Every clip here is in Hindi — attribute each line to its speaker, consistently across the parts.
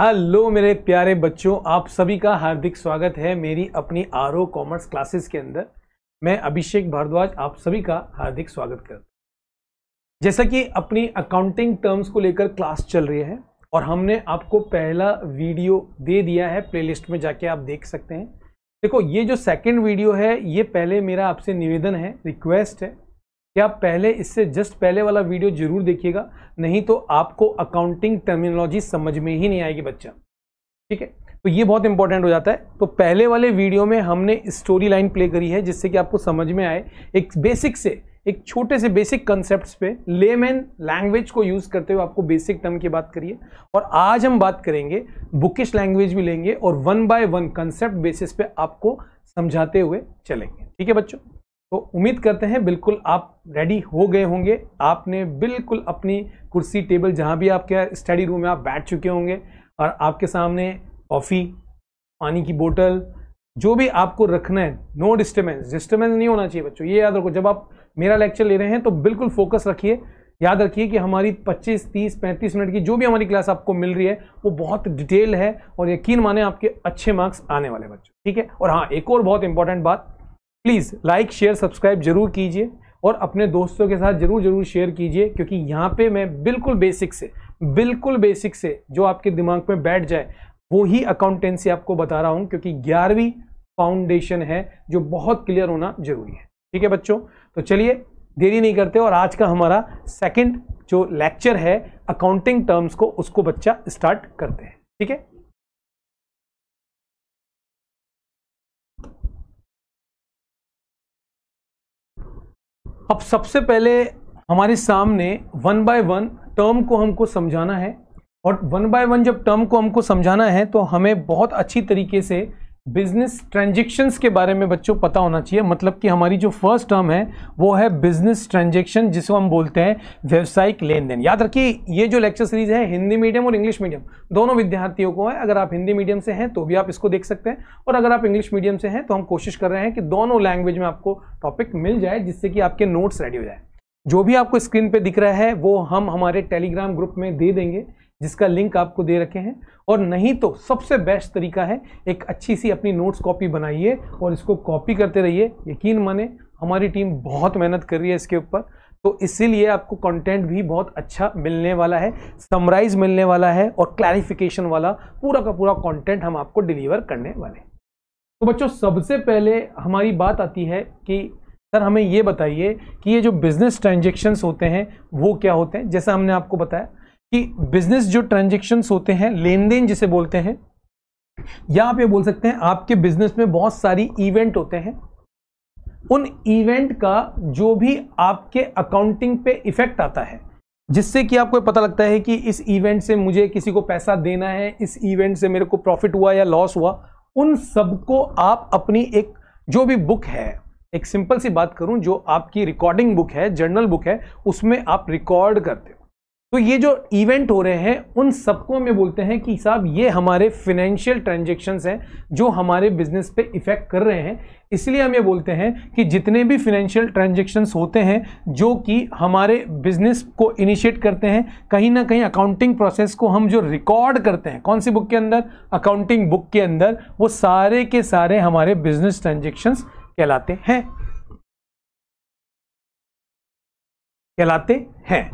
Speaker 1: हेलो मेरे प्यारे बच्चों, आप सभी का हार्दिक स्वागत है मेरी अपनी आरओ कॉमर्स क्लासेस के अंदर। मैं अभिषेक भारद्वाज आप सभी का हार्दिक स्वागत करता हूं। जैसा कि अपनी अकाउंटिंग टर्म्स को लेकर क्लास चल रही है और हमने आपको पहला वीडियो दे दिया है, प्लेलिस्ट में जाके आप देख सकते हैं। देखो, ये जो सेकंड वीडियो है, ये पहले मेरा आपसे निवेदन है, रिक्वेस्ट है कि आप पहले इससे जस्ट पहले वाला वीडियो जरूर देखिएगा, नहीं तो आपको अकाउंटिंग टर्मिनोलॉजी समझ में ही नहीं आएगी बच्चा। ठीक है, तो ये बहुत इंपॉर्टेंट हो जाता है। तो पहले वाले वीडियो में हमने स्टोरी लाइन प्ले करी है जिससे कि आपको समझ में आए, एक बेसिक से एक छोटे से बेसिक कंसेप्ट्स पे लेमैन लैंग्वेज को यूज करते हुए आपको बेसिक टर्म की बात करिए। और आज हम बात करेंगे, बुकिश लैंग्वेज भी लेंगे और one by one concept basis पे आपको समझाते हुए चलेंगे। ठीक है बच्चों, तो उम्मीद करते हैं बिल्कुल आप रेडी हो गए होंगे। आपने बिल्कुल अपनी कुर्सी टेबल जहां भी आपके स्टडी रूम में आप बैठ चुके होंगे और आपके सामने कॉफ़ी, पानी की बोतल, जो भी आपको रखना है, नो डिस्टर्बेंस। डिस्टर्बेंस नहीं होना चाहिए बच्चों, ये याद रखो। जब आप मेरा लेक्चर ले रहे हैं तो बिल्कुल फोकस रखिए। याद रखिए कि हमारी 25, 30, 35 मिनट की जो भी हमारी क्लास आपको मिल रही है वो बहुत डिटेल है और यकीन माने आपके अच्छे मार्क्स आने वाले बच्चों। ठीक है, और हाँ, एक और बहुत इंपॉर्टेंट बात, प्लीज़ लाइक शेयर सब्सक्राइब जरूर कीजिए और अपने दोस्तों के साथ जरूर शेयर कीजिए, क्योंकि यहाँ पे मैं बिल्कुल बेसिक से जो आपके दिमाग में बैठ जाए वो ही अकाउंटेंसी आपको बता रहा हूँ, क्योंकि 11वीं फाउंडेशन है जो बहुत क्लियर होना जरूरी है। ठीक है बच्चों, तो चलिए देरी नहीं करते और आज का हमारा सेकंड जो लेक्चर है अकाउंटिंग टर्म्स को, उसको बच्चा स्टार्ट करते हैं। ठीक है, अब सबसे पहले हमारे सामने वन बाय वन टर्म को हमको समझाना है और वन बाय वन जब टर्म को हमको समझाना है तो हमें बहुत अच्छी तरीके से बिजनेस ट्रांजैक्शंस के बारे में बच्चों पता होना चाहिए। मतलब कि हमारी जो फर्स्ट टर्म है वो है बिजनेस ट्रांजैक्शन, जिसको हम बोलते हैं व्यवसायिक लेन देन। याद रखिए, ये जो लेक्चर सीरीज है हिंदी मीडियम और इंग्लिश मीडियम दोनों विद्यार्थियों को है। अगर आप हिंदी मीडियम से हैं तो भी आप इसको देख सकते हैं, और अगर आप इंग्लिश मीडियम से हैं तो हम कोशिश कर रहे हैं कि दोनों लैंग्वेज में आपको टॉपिक मिल जाए, जिससे कि आपके नोट्स रेडी हो जाए। जो भी आपको स्क्रीन पे दिख रहा है वो हम हमारे टेलीग्राम ग्रुप में दे देंगे, जिसका लिंक आपको दे रखे हैं। और नहीं तो सबसे बेस्ट तरीका है, एक अच्छी सी अपनी नोट्स कॉपी बनाइए और इसको कॉपी करते रहिए। यकीन माने हमारी टीम बहुत मेहनत कर रही है इसके ऊपर, तो इसीलिए आपको कंटेंट भी बहुत अच्छा मिलने वाला है, समराइज मिलने वाला है और क्लैरिफिकेशन वाला पूरा का पूरा कंटेंट हम आपको डिलीवर करने वाले हैं। तो बच्चों, सबसे पहले हमारी बात आती है कि सर हमें ये बताइए कि ये जो बिजनेस ट्रांजेक्शन्स होते हैं वो क्या होते हैं। जैसा हमने आपको बताया कि बिजनेस जो ट्रांजैक्शंस होते हैं, लेन देन जिसे बोलते हैं, या आप ये बोल सकते हैं आपके बिजनेस में बहुत सारी इवेंट होते हैं। उन इवेंट का जो भी आपके अकाउंटिंग पे इफेक्ट आता है, जिससे कि आपको पता लगता है कि इस इवेंट से मुझे किसी को पैसा देना है, इस इवेंट से मेरे को प्रॉफिट हुआ या लॉस हुआ, उन सबको आप अपनी एक जो भी बुक है, एक सिंपल सी बात करूं, जो आपकी रिकॉर्डिंग बुक है, जर्नल बुक है, उसमें आप रिकॉर्ड करते हो। तो ये जो इवेंट हो रहे हैं उन सबको हम ये बोलते हैं कि साहब ये हमारे फाइनेंशियल ट्रांजैक्शंस हैं जो हमारे बिजनेस पे इफेक्ट कर रहे हैं। इसलिए हम ये बोलते हैं कि जितने भी फाइनेंशियल ट्रांजैक्शंस होते हैं जो कि हमारे बिजनेस को इनिशिएट करते हैं, कहीं ना कहीं अकाउंटिंग प्रोसेस को हम जो रिकॉर्ड करते हैं, कौन सी बुक के अंदर, अकाउंटिंग बुक के अंदर, वो सारे के सारे हमारे बिजनेस ट्रांजैक्शंस कहलाते हैं।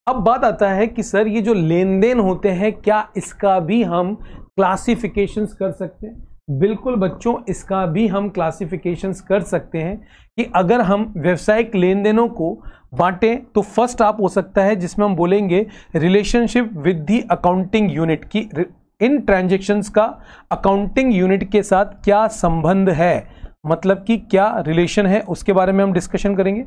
Speaker 1: अब बात आता है कि सर ये जो लेन देन होते हैं, क्या इसका भी हम क्लासिफिकेशंस कर सकते हैं? बिल्कुल बच्चों, इसका भी हम क्लासिफिकेशंस कर सकते हैं कि अगर हम व्यवसायिक लेन देनों को बांटें तो फर्स्ट आप हो सकता है जिसमें हम बोलेंगे relationship with the accounting unit की, इन ट्रांजैक्शंस का अकाउंटिंग यूनिट के साथ क्या संबंध है, मतलब कि क्या रिलेशन है, उसके बारे में हम डिस्कशन करेंगे।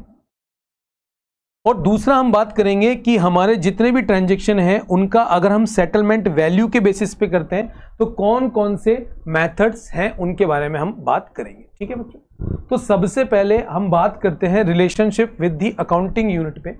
Speaker 1: और दूसरा हम बात करेंगे कि हमारे जितने भी ट्रांजैक्शन हैं उनका अगर हम सेटलमेंट वैल्यू के बेसिस पे करते हैं तो कौन कौन से मेथड्स हैं, उनके बारे में हम बात करेंगे। ठीक है बच्चों, तो सबसे पहले हम बात करते हैं relationship with the accounting unit पे,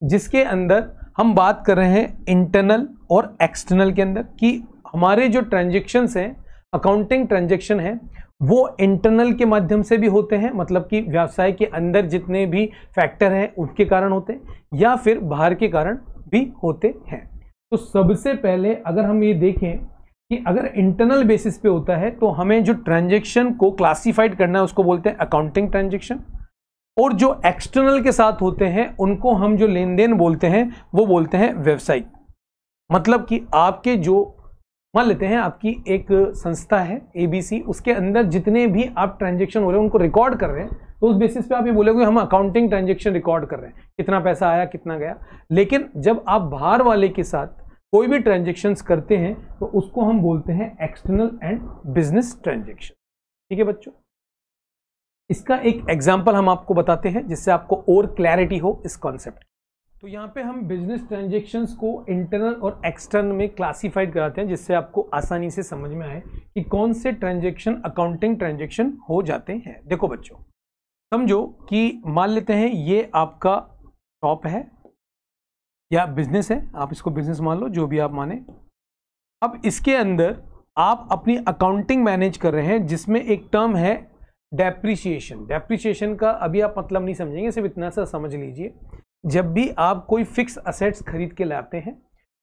Speaker 1: जिसके अंदर हम बात कर रहे हैं इंटरनल और एक्सटर्नल के अंदर, कि हमारे जो ट्रांजैक्शंस हैं, अकाउंटिंग ट्रांजैक्शन है, वो इंटरनल के माध्यम से भी होते हैं, मतलब कि व्यवसाय के अंदर जितने भी फैक्टर हैं उनके कारण होते हैं, या फिर बाहर के कारण भी होते हैं। तो सबसे पहले अगर हम ये देखें कि अगर इंटरनल बेसिस पे होता है तो हमें जो ट्रांजैक्शन को क्लासिफाइड करना है उसको बोलते हैं अकाउंटिंग ट्रांजैक्शन, और जो एक्सटर्नल के साथ होते हैं उनको हम जो लेन देन बोलते हैं वो बोलते हैं व्यवसायिक। मतलब कि आपके जो मान लेते हैं आपकी एक संस्था है एबीसी, उसके अंदर जितने भी आप ट्रांजैक्शन हो रहे हैं उनको रिकॉर्ड कर रहे हैं, तो उस बेसिस पे आप ये बोलोगे हम अकाउंटिंग ट्रांजैक्शन रिकॉर्ड कर रहे हैं, कितना पैसा आया कितना गया। लेकिन जब आप बाहर वाले के साथ कोई भी ट्रांजैक्शंस करते हैं तो उसको हम बोलते हैं एक्सटर्नल एंड बिजनेस ट्रांजैक्शन। ठीक है बच्चों, इसका एक एग्जांपल हम आपको बताते हैं जिससे आपको और क्लैरिटी हो इस कॉन्सेप्ट। तो यहाँ पे हम बिजनेस ट्रांजैक्शंस को इंटरनल और एक्सटर्नल में क्लासिफाइड कराते हैं जिससे आपको आसानी से समझ में आए कि कौन से ट्रांजैक्शन अकाउंटिंग ट्रांजैक्शन हो जाते हैं। देखो बच्चों, समझो कि मान लेते हैं ये आपका शॉप है या बिजनेस है, आप इसको बिजनेस मान लो, जो भी आप माने। अब इसके अंदर आप अपनी अकाउंटिंग मैनेज कर रहे हैं जिसमें एक टर्म है डेप्रिसिएशन। डेप्रिसिएशन का अभी आप मतलब नहीं समझेंगे, सिर्फ इतना सा समझ लीजिए। जब भी आप कोई फिक्स असेट्स खरीद के लाते हैं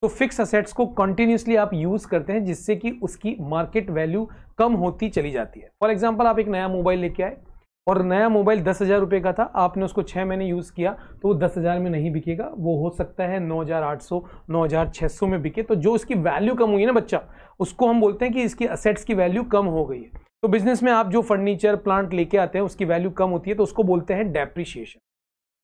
Speaker 1: तो फिक्स असेट्स को कंटिन्यूसली आप यूज करते हैं जिससे कि उसकी मार्केट वैल्यू कम होती चली जाती है। फॉर एग्जांपल, आप एक नया मोबाइल लेके आए और नया मोबाइल 10,000 रुपये का था, आपने उसको 6 महीने यूज़ किया तो वो 10,000 में नहीं बिकेगा, वो हो सकता है 9,800 9,600 में बिके। तो जो उसकी वैल्यू कम हुई है ना बच्चा, उसको हम बोलते हैं कि इसकी असेट्स की वैल्यू कम हो गई है। तो बिजनेस में आप जो फर्नीचर प्लांट लेके आते हैं उसकी वैल्यू कम होती है तो उसको बोलते हैं डेप्रिसिएशन।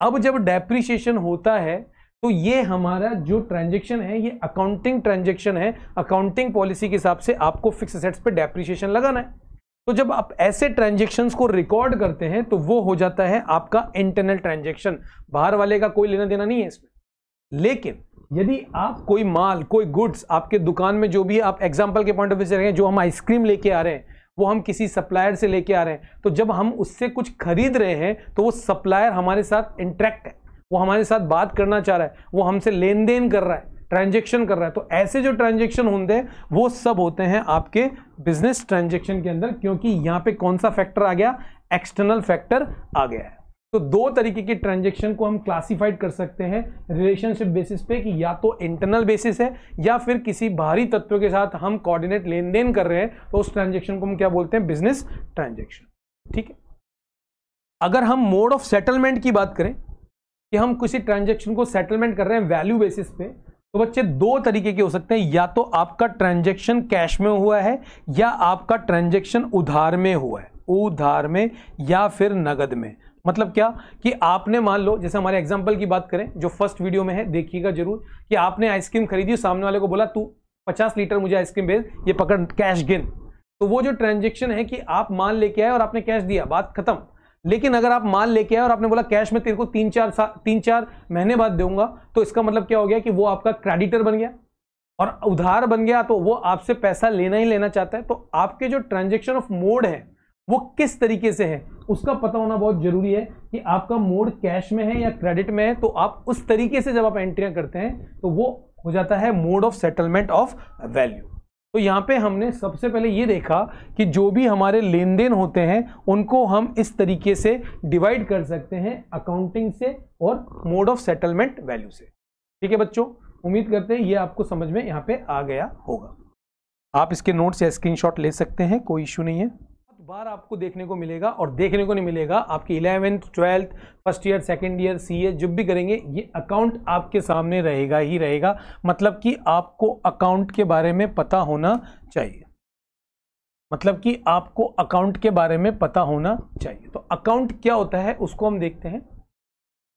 Speaker 1: अब जब डेप्रिसिएशन होता है तो ये हमारा जो ट्रांजैक्शन है ये अकाउंटिंग ट्रांजैक्शन है। अकाउंटिंग पॉलिसी के हिसाब से आपको फिक्स असेट्स पे डेप्रिसिएशन लगाना है। तो जब आप ऐसे ट्रांजैक्शंस को रिकॉर्ड करते हैं तो वो हो जाता है आपका इंटरनल ट्रांजैक्शन, बाहर वाले का कोई लेना देना नहीं है इसमें। लेकिन यदि आप कोई माल, कोई गुड्स आपके दुकान में, जो भी आप एग्जांपल के पॉइंट ऑफ व्यू से रहे हैं, जो हम आइसक्रीम लेके आ रहे हैं वो हम किसी सप्लायर से लेके आ रहे हैं, तो जब हम उससे कुछ खरीद रहे हैं तो वो सप्लायर हमारे साथ इंटरेक्ट है, वो हमारे साथ बात करना चाह रहा है, वो हमसे लेन देन कर रहा है, ट्रांजैक्शन कर रहा है। तो ऐसे जो ट्रांजैक्शन होते हैं वो सब होते हैं आपके बिजनेस ट्रांजैक्शन के अंदर, क्योंकि यहां पे कौन सा फैक्टर आ गया, एक्सटर्नल फैक्टर आ गया है। तो दो तरीके की ट्रांजैक्शन को हम क्लासिफाइड कर सकते हैं रिलेशनशिप बेसिस पे, कि या तो इंटरनल बेसिस है या फिर किसी बाहरी तत्व के साथ हम कोऑर्डिनेट लेन देन कर रहे हैं, तो उस ट्रांजैक्शन को हम क्या बोलते हैं, बिजनेस ट्रांजैक्शन। ठीक है, अगर हम मोड ऑफ सेटलमेंट की बात करें कि हम किसी ट्रांजैक्शन को सेटलमेंट कर रहे हैं वैल्यू बेसिस पे, तो बच्चे दो तरीके के हो सकते हैं, या तो आपका ट्रांजैक्शन कैश में हुआ है या आपका ट्रांजैक्शन उधार में हुआ है, उधार में या फिर नगद में। मतलब क्या कि आपने मान लो, जैसे हमारे एग्जांपल की बात करें जो फर्स्ट वीडियो में है, देखिएगा जरूर, कि आपने आइसक्रीम खरीदी, सामने वाले को बोला तू 50 लीटर मुझे आइसक्रीम भेज, ये पकड़ कैश गिन। तो वो जो ट्रांजैक्शन है कि आप माल लेके आए और आपने कैश दिया, बात खत्म। लेकिन अगर आप माल लेके आए और आपने बोला कैश में तेरे को 3-4 महीने बाद दूंगा, तो इसका मतलब क्या हो गया कि वो आपका क्रेडिटर बन गया और उधार बन गया, तो वो आपसे पैसा लेना ही लेना चाहता है। तो आपके जो ट्रांजैक्शन ऑफ मोड है वो किस तरीके से है उसका पता होना बहुत जरूरी है, कि आपका मोड कैश में है या क्रेडिट में है। तो आप उस तरीके से जब आप एंट्रियां करते हैं तो वो हो जाता है mode of settlement of value. तो यहां पे हमने सबसे पहले ये देखा कि जो भी हमारे लेन देन होते हैं उनको हम इस तरीके से डिवाइड कर सकते हैं, अकाउंटिंग से और मोड ऑफ सेटलमेंट वैल्यू से। ठीक है बच्चों, उम्मीद करते हैं ये आपको समझ में यहां पे आ गया होगा। आप इसके नोट्स या स्क्रीनशॉट ले सकते हैं, कोई इश्यू नहीं है। बार आपको देखने को मिलेगा, और देखने को नहीं मिलेगा, आपकी 11th 12th first year second year CA जब भी करेंगे ये अकाउंट आपके सामने रहेगा ही रहेगा। मतलब कि आपको अकाउंट के बारे में पता होना चाहिए, मतलब कि आपको अकाउंट के बारे में पता होना चाहिए। तो अकाउंट क्या होता है उसको हम देखते हैं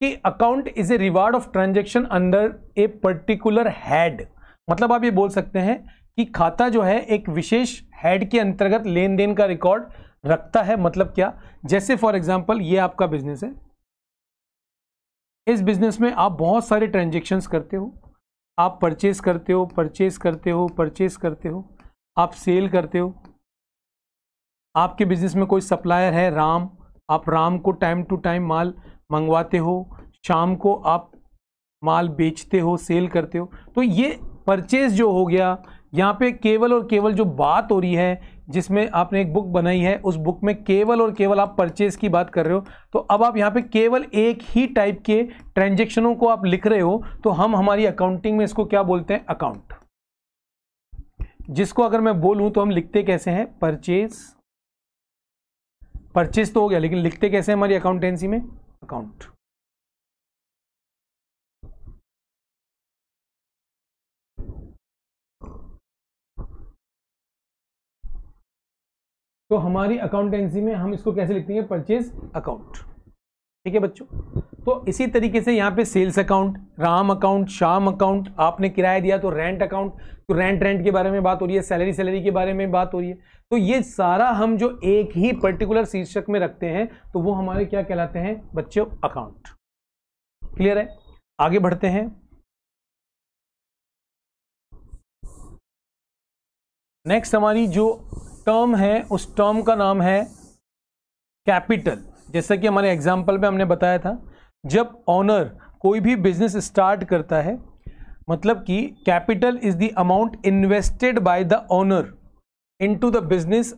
Speaker 1: कि account is a reward of transaction under a particular head. मतलब आप ये बोल सकते हैं कि खाता जो है एक विशेष हेड के अंतर्गत लेन देन का रिकॉर्ड रखता है। मतलब क्या, जैसे फॉर एग्जांपल ये आपका बिजनेस है, इस बिजनेस में आप बहुत सारे ट्रांजैक्शंस करते हो, आप परचेस करते हो, परचेस करते हो, परचेस करते हो, आप सेल करते हो। आपके बिजनेस में कोई सप्लायर है राम, आप राम को टाइम टू टाइम माल मंगवाते हो, शाम को आप माल बेचते हो, सेल करते हो। तो ये परचेस जो हो गया, यहाँ पे केवल और केवल जो बात हो रही है जिसमें आपने एक बुक बनाई है, उस बुक में केवल और केवल आप परचेज की बात कर रहे हो, तो अब आप यहाँ पे केवल एक ही टाइप के ट्रांजैक्शनों को आप लिख रहे हो, तो हम हमारी अकाउंटिंग में इसको क्या बोलते हैं? अकाउंट। जिसको अगर मैं बोलूं तो हम लिखते कैसे हैं? परचेज। परचेज तो हो गया, लेकिन लिखते कैसे हैं हमारी अकाउंटेंसी में? अकाउंट। तो हमारी अकाउंटेंसी में हम इसको कैसे लिखते हैं? Purchase account. ठीक है बच्चों। तो इसी तरीके से यहाँ पे सेल्स अकाउंट, राम अकाउंट, शाम अकाउंट, आपने किराया दिया तो रेंट अकाउंट, तो रेंट के बारे में बात हो रही है, सैलरी के बारे में बात हो रही है। तो ये सारा हम जो एक ही पर्टिकुलर शीर्षक में रखते हैं तो वो हमारे क्या कहलाते हैं बच्चों? अकाउंट। क्लियर है? आगे बढ़ते हैं। नेक्स्ट हमारी जो टर्म है उस टर्म का नाम है कैपिटल। जैसा कि हमारे एग्जाम्पल में हमने बताया था, जब ऑनर कोई भी बिजनेस स्टार्ट करता है, मतलब कि capital is the amount invested bye the owner into the business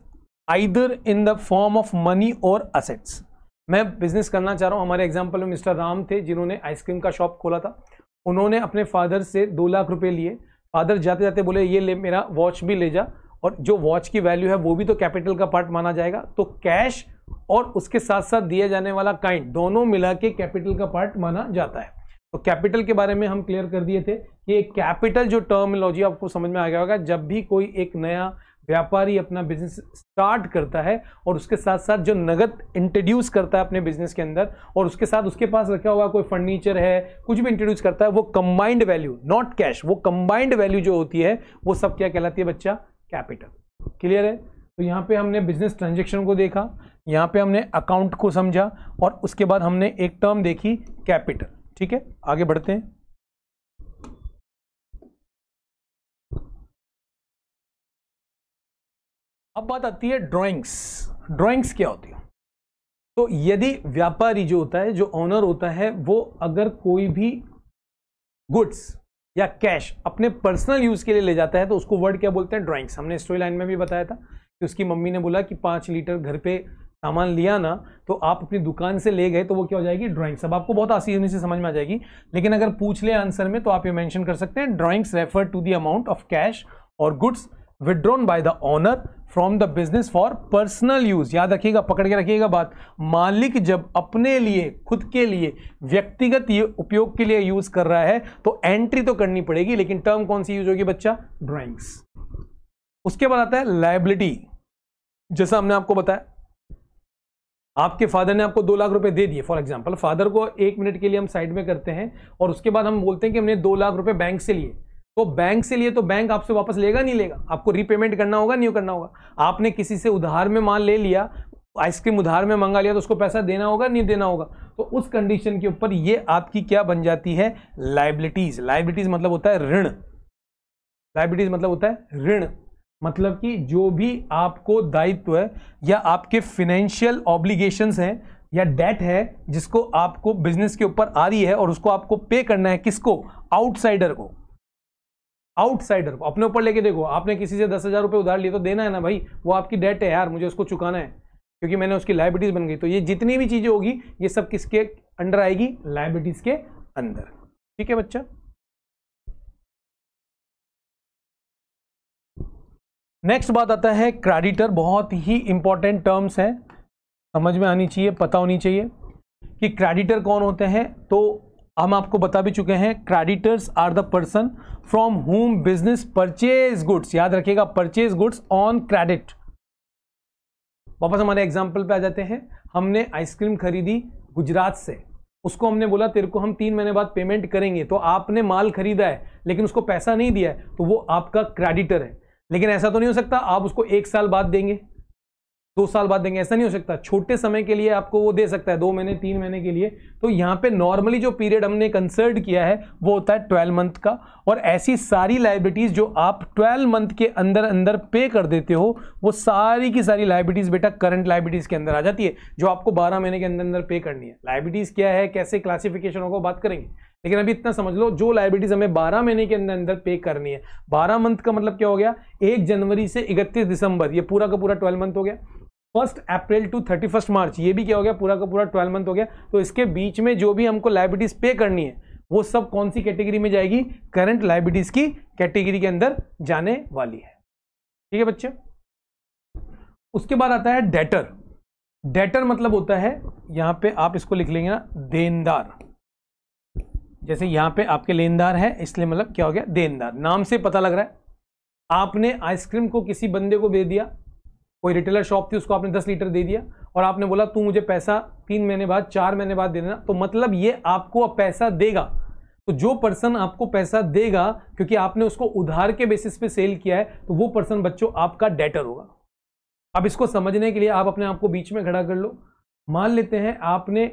Speaker 1: either in the form of money और असेट्स। मैं बिजनेस करना चाह रहा हूं। हमारे एग्जाम्पल में मिस्टर राम थे जिन्होंने आइसक्रीम का शॉप खोला था। उन्होंने अपने फादर से 2 लाख रुपए लिए। फादर जाते जाते बोले ये ले मेरा वॉच भी ले जा, और जो वॉच की वैल्यू है वो भी तो कैपिटल का पार्ट माना जाएगा। तो कैश और उसके साथ साथ दिया जाने वाला काइंड दोनों मिला के कैपिटल का पार्ट माना जाता है। तो कैपिटल के बारे में हम क्लियर कर दिए थे कि कैपिटल जो टर्मिनोलॉजी आपको समझ में आ गया होगा। जब भी कोई एक नया व्यापारी अपना बिजनेस स्टार्ट करता है और उसके साथ साथ जो नगद इंट्रोड्यूस करता है अपने बिजनेस के अंदर, और उसके साथ उसके पास रखा हुआ कोई फर्नीचर है, कुछ भी इंट्रोड्यूस करता है, वो कंबाइंड वैल्यू, नॉट कैश, वो कंबाइंड वैल्यू जो होती है वो सब क्या कहलाती है बच्चा? कैपिटल। क्लियर है? तो यहाँ पे हमने बिजनेस ट्रांजैक्शन को देखा, यहाँ पे हमने अकाउंट को समझा, और उसके बाद हमने एक टर्म देखी कैपिटल। ठीक है, आगे बढ़ते हैं। अब बात आती है ड्राइंग्स। ड्राइंग्स क्या होती है? तो यदि व्यापारी जो होता है, जो ऑनर होता है, वो अगर कोई भी गुड्स या कैश अपने पर्सनल यूज के लिए ले जाता है तो उसको वर्ड क्या बोलते हैं? ड्राइंग्स। हमने स्टोरी लाइन में भी बताया था कि उसकी मम्मी ने बोला कि 5 लीटर घर पे सामान लिया ना, तो आप अपनी दुकान से ले गए तो वो क्या हो जाएगी? ड्राइंग्स। अब आपको बहुत आसानी से समझ में आ जाएगी, लेकिन अगर पूछ ले आंसर में तो आप ये मेंशन कर सकते हैं, drawings refer to the amount of cash और goods withdrawn by the owner from the business for personal use. याद रखिएगा, पकड़ के रखिएगा बात। मालिक जब अपने लिए, खुद के लिए, व्यक्तिगत उपयोग के लिए यूज कर रहा है तो एंट्री तो करनी पड़ेगी, लेकिन टर्म कौन सी यूज होगी बच्चा? ड्राइंग्स। उसके बाद आता है लायबिलिटी। जैसा हमने आपको बताया, आपके फादर ने आपको 2 लाख रुपए दे दिए, फॉर एग्जांपल। फादर को 1 मिनट के लिए हम साइड में करते हैं और उसके बाद हम बोलते हैं कि हमने 2 लाख रुपए बैंक से लिए। तो बैंक से लिए तो बैंक आपसे वापस लेगा नहीं लेगा? आपको रीपेमेंट करना होगा, नहीं करना होगा? आपने किसी से उधार में माल ले लिया, आइसक्रीम उधार में मंगा लिया, तो उसको पैसा देना होगा, नहीं देना होगा? तो उस कंडीशन के ऊपर ये आपकी क्या बन जाती है? लायबिलिटीज। लायबिलिटीज मतलब होता है ऋण। लायबिलिटीज मतलब होता है ऋण। मतलब कि जो भी आपको दायित्व है या आपके फाइनेंशियल ऑब्लिगेशंस हैं या डेट है जिसको आपको बिजनेस के ऊपर आ रही है और उसको आपको पे करना है, किसको? आउटसाइडर को। आउटसाइडर को अपने ऊपर लेके देखो, आपने किसी से 10,000 रुपए उधार लिए तो देना है ना भाई, वो आपकी डेट है यार, मुझे उसको चुकाना है क्योंकि मैंने उसकी लायबिलिटीज बन गई। तो ये जितनी भी चीजें होगी ये सब किसके अंडर आएगी? लायबिलिटीज के अंदर। ठीक है बच्चा। नेक्स्ट बात आता है क्रेडिटर। बहुत ही इंपॉर्टेंट टर्म्स है, समझ में आनी चाहिए, पता होनी चाहिए कि क्रेडिटर कौन होते हैं। तो हम आपको बता भी चुके हैं, creditors are the person from whom business purchase goods. याद रखिएगा, परचेज गुड्स ऑन क्रेडिट। वापस हमारे एग्जाम्पल पे आ जाते हैं। हमने आइसक्रीम खरीदी गुजरात से, उसको हमने बोला तेरे को हम 3 महीने बाद पेमेंट करेंगे, तो आपने माल खरीदा है लेकिन उसको पैसा नहीं दिया है, तो वो आपका क्रेडिटर है। लेकिन ऐसा तो नहीं हो सकता आप उसको 1 साल बाद देंगे, 2 साल बाद देंगे, ऐसा नहीं हो सकता। छोटे समय के लिए आपको वो दे सकता है, 2 महीने 3 महीने के लिए। तो यहाँ पे नॉर्मली जो पीरियड हमने कंसिडर किया है वो होता है 12 मंथ का। और ऐसी सारी लायबिलिटीज जो आप 12 मंथ के अंदर अंदर पे कर देते हो, वो सारी की सारी लायबिलिटीज बेटा करंट लायबिलिटीज के अंदर आ जाती है, जो आपको 12 महीने के अंदर अंदर पे करनी है। लायबिलिटीज क्या है, कैसे क्लासिफिकेशन होगा, बात करेंगे। लेकिन अभी इतना समझ लो, जो लायबिलिटीज हमें 12 महीने के अंदर अंदर पे करनी है, 12 मंथ का मतलब क्या हो गया, 1 जनवरी से 31 दिसंबर, ये पूरा का पूरा 12 मंथ हो गया। 1 अप्रैल टू 31 मार्च, ये भी क्या हो गया, पूरा का पूरा 12 मंथ हो गया। तो इसके बीच में जो भी हमको लायबिलिटीज पे करनी है वो सब कौन सी कैटेगरी में जाएगी, करंट लायबिलिटीज की कैटेगरी के अंदर जाने वाली है। ठीक है बच्चे। उसके बाद आता है डेटर। डेटर मतलब होता है, यहां पे आप इसको लिख लेंगे ना, देनदार। जैसे यहां पे आपके लेनदार है, इसलिए मतलब क्या हो गया, देनदार। नाम से पता लग रहा है, आपने आइसक्रीम को किसी बंदे को दे दिया, कोई रिटेलर शॉप थी, उसको आपने 10 लीटर दे दिया और आपने बोला तू मुझे पैसा 3 महीने बाद 4 महीने बाद दे देना। तो मतलब ये आपको अब पैसा देगा। तो जो पर्सन आपको पैसा देगा, क्योंकि आपने उसको उधार के बेसिस पे सेल किया है, तो वो पर्सन बच्चों आपका डेटर होगा। अब इसको समझने के लिए आप अपने आप को बीच में खड़ा कर लो। मान लेते हैं आपने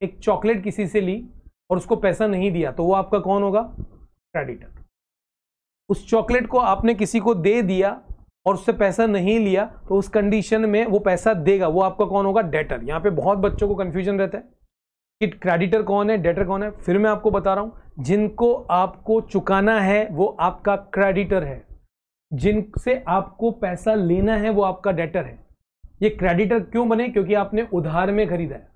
Speaker 1: एक चॉकलेट किसी से ली और उसको पैसा नहीं दिया, तो वो आपका कौन होगा, क्रेडिटर। उस चॉकलेट को आपने किसी को दे दिया और उससे पैसा नहीं लिया, तो उस कंडीशन में वो पैसा देगा, वो आपका कौन होगा, डेटर। यहां पे बहुत बच्चों को कंफ्यूजन रहता है कि क्रेडिटर कौन है, डेटर कौन है। फिर मैं आपको बता रहा हूं, जिनको आपको चुकाना है वो आपका क्रेडिटर है, जिनसे आपको पैसा लेना है वो आपका डेटर है। ये क्रेडिटर क्यों बने, क्योंकि आपने उधार में खरीदा है।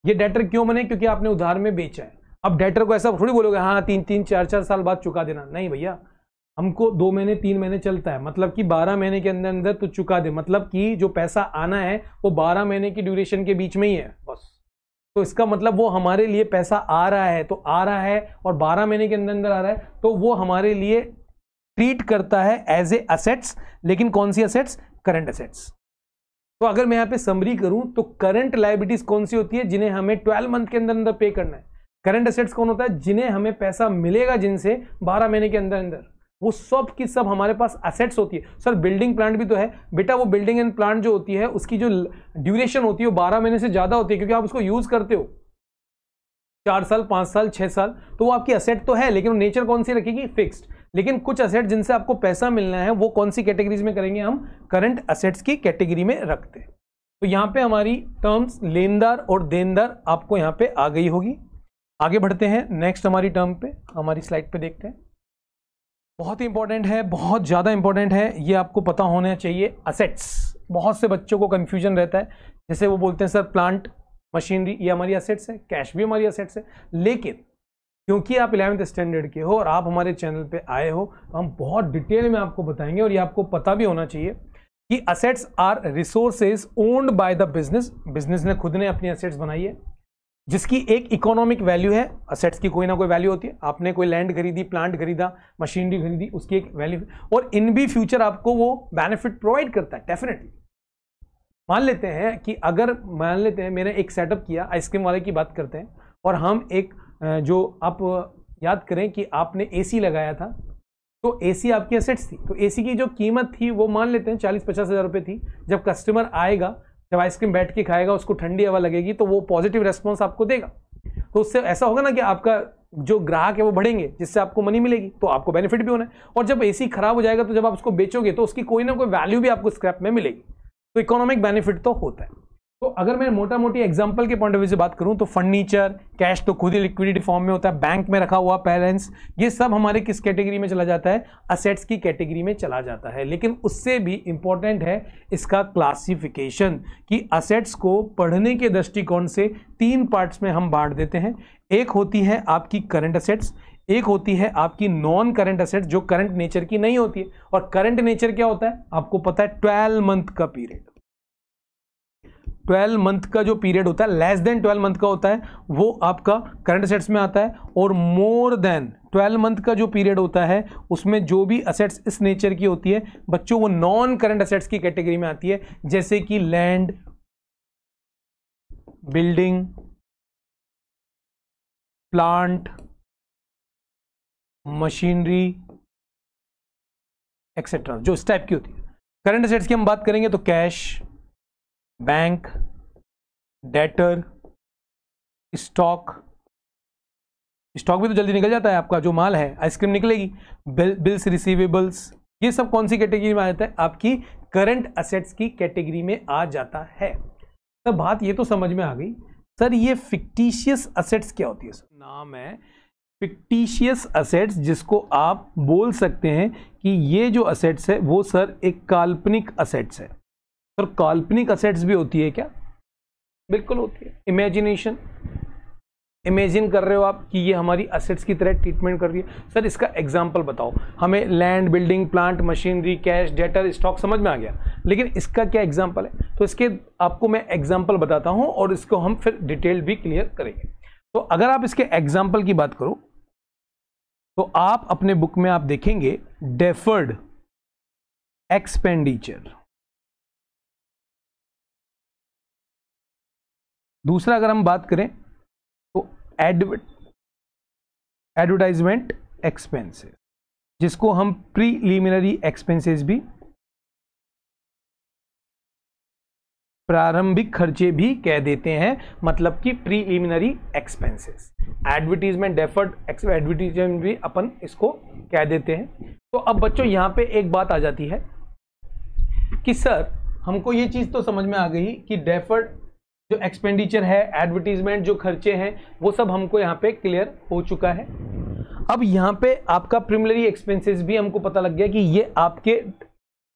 Speaker 1: ये डेटर क्यों बने, क्योंकि आपने उधार में बेचा है। अब डेटर को ऐसा थोड़ी बोलोगे हाँ 3-3, 4-4 साल बाद चुका देना, नहीं भैया, हमको 2 महीने 3 महीने चलता है, मतलब कि 12 महीने के अंदर अंदर तू चुका दे, मतलब कि जो पैसा आना है वो 12 महीने की ड्यूरेशन के बीच में ही है बस। तो इसका मतलब वो हमारे लिए पैसा आ रहा है, तो आ रहा है और 12 महीने के अंदर अंदर आ रहा है, तो वो हमारे लिए ट्रीट करता है एज ए असेट्स। लेकिन कौन सी असेट्स, करंट असेट्स। तो अगर मैं यहां पे समरी करूं तो करंट लायबिलिटीज कौन सी होती है, जिन्हें हमें 12 मंथ के अंदर अंदर पे करना है। करंट असेट्स कौन होता है, जिन्हें हमें पैसा मिलेगा जिनसे 12 महीने के अंदर अंदर, वो सब की सब हमारे पास असेट्स होती है। सर बिल्डिंग प्लांट भी तो है बेटा, वो बिल्डिंग एंड प्लांट जो होती है उसकी जो ड्यूरेशन होती है वो 12 महीने से ज्यादा होती है, क्योंकि आप उसको यूज करते हो 4 साल 5 साल 6 साल, तो वो आपकी असेट तो है, लेकिन वो नेचर कौन सी रखेगी, फिक्स्ड। लेकिन कुछ असेट जिनसे आपको पैसा मिलना है वो कौन सी कैटेगरीज में करेंगे, हम करंट असेट्स की कैटेगरी में रखते हैं। तो यहां पे हमारी टर्म्स लेनदार और देनदार आपको यहां पे आ गई होगी। आगे बढ़ते हैं नेक्स्ट हमारी टर्म पे, हमारी स्लाइड पे देखते हैं। बहुत ही इंपॉर्टेंट है, बहुत ज़्यादा इंपॉर्टेंट है, ये आपको पता होना चाहिए। असेट्स, बहुत से बच्चों को कंफ्यूजन रहता है, जैसे वो बोलते हैं सर प्लांट मशीनरी ये हमारी असेट्स है, कैश भी हमारी असेट्स है। लेकिन क्योंकि आप 11th स्टैंडर्ड के हो और आप हमारे चैनल पे आए हो, तो हम बहुत डिटेल में आपको बताएंगे, और ये आपको पता भी होना चाहिए कि assets are resources owned by the business. Business ने खुद ने अपनी असेट्स बनाई है, जिसकी एक इकोनॉमिक वैल्यू है। असेट्स की कोई ना कोई वैल्यू होती है। आपने कोई लैंड खरीदी, प्लांट खरीदा, मशीनरी खरीदी, उसकी एक वैल्यू, और इन भी फ्यूचर आपको वो बेनिफिट प्रोवाइड करता है डेफिनेटली। मान लेते हैं कि अगर मान लेते हैं मैंने एक सेटअप किया, आइसक्रीम वाले की बात करते हैं, और हम एक जो आप याद करें कि आपने एसी लगाया था, तो एसी आपकी असेट्स थी। तो एसी की जो कीमत थी वो मान लेते हैं 40-50 हज़ार रुपये थी। जब कस्टमर आएगा, जब आइसक्रीम बैठ के खाएगा, उसको ठंडी हवा लगेगी, तो वो पॉजिटिव रेस्पॉन्स आपको देगा। तो उससे ऐसा होगा ना कि आपका जो ग्राहक है वो बढ़ेंगे, जिससे आपको मनी मिलेगी, तो आपको बेनिफिट भी होना है। और जब एसी खराब हो जाएगा, तो जब आप उसको बेचोगे तो उसकी कोई ना कोई वैल्यू भी आपको स्क्रैप में मिलेगी। तो इकोनॉमिक बेनिफिट तो होता है। तो अगर मैं मोटा मोटी एग्जांपल के पॉइंट ऑफ व्यू से बात करूं, तो फर्नीचर, कैश तो खुद ही लिक्विडिटी फॉर्म में होता है, बैंक में रखा हुआ बैलेंस, ये सब हमारे किस कैटेगरी में चला जाता है, असेट्स की कैटेगरी में चला जाता है। लेकिन उससे भी इंपॉर्टेंट है इसका क्लासिफिकेशन, कि असेट्स को पढ़ने के दृष्टिकोण से 3 पार्ट्स में हम बांट देते हैं। एक होती है आपकी करंट असेट्स, एक होती है आपकी नॉन करंट असेट्स जो करंट नेचर की नहीं होती है। और करंट नेचर क्या होता है आपको पता है, 12 मंथ का पीरियड। 12 मंथ का जो पीरियड होता है, लेस देन 12 मंथ का होता है, वो आपका करंट असेट्स में आता है। और मोर देन 12 मंथ का जो पीरियड होता है, उसमें जो भी असेट्स इस नेचर की होती है बच्चों, वो नॉन करंट असेट्स की कैटेगरी में आती है। जैसे कि land, building, plant, machinery etcetera, जो इस टाइप की होती है। करंट असेट्स की हम बात करेंगे तो cash, bank, debtor, stock. Stock भी तो जल्दी निकल जाता है आपका, जो माल है, आइसक्रीम निकलेगी, बिल्स रिसीवेबल्स, ये सब कौन सी कैटेगरी में आ जाता है, आपकी करंट असेट्स की कैटेगरी में आ जाता है। तो बात ये तो समझ में आ गई। सर ये फिक्टिशियस असेट्स क्या होती है? सर नाम है फिक्टिशियस असेट्स, जिसको आप बोल सकते हैं कि ये जो असेट्स है वो सर एक काल्पनिक असेट्स है। सर काल्पनिक असेट्स भी होती है क्या? बिल्कुल होती है। इमेजिनेशन, इमेजिन कर रहे हो आप कि ये हमारी असेट्स की तरह ट्रीटमेंट कर रही है। सर इसका एग्जांपल बताओ हमें। Land, building, plant, machinery, cash, debtor, stock समझ में आ गया, लेकिन इसका क्या एग्जांपल है? तो इसके आपको मैं एग्जांपल बताता हूं और इसको हम फिर डिटेल भी क्लियर करेंगे। तो अगर आप इसके एग्जांपल की बात करो तो आप अपने बुक में आप देखेंगे डेफर्ड एक्सपेंडिचर। दूसरा अगर हम बात करें तो एडवर्टाइजमेंट एक्सपेंसेस, जिसको हम प्रीलिमिनरी एक्सपेंसेस भी, प्रारंभिक खर्चे भी कह देते हैं, मतलब कि preliminary expenses. Advertisement, deferred advertisement भी अपन इसको कह देते हैं। तो अब बच्चों यहां पे एक बात आ जाती है कि सर हमको ये चीज तो समझ में आ गई कि डेफर्ड जो एक्सपेंडिचर है, एडवर्टीजमेंट जो खर्चे हैं, वो सब हमको यहाँ पे क्लियर हो चुका है। अब यहाँ पे आपका प्रीलिमिनरी एक्सपेंसेस भी हमको पता लग गया कि ये आपके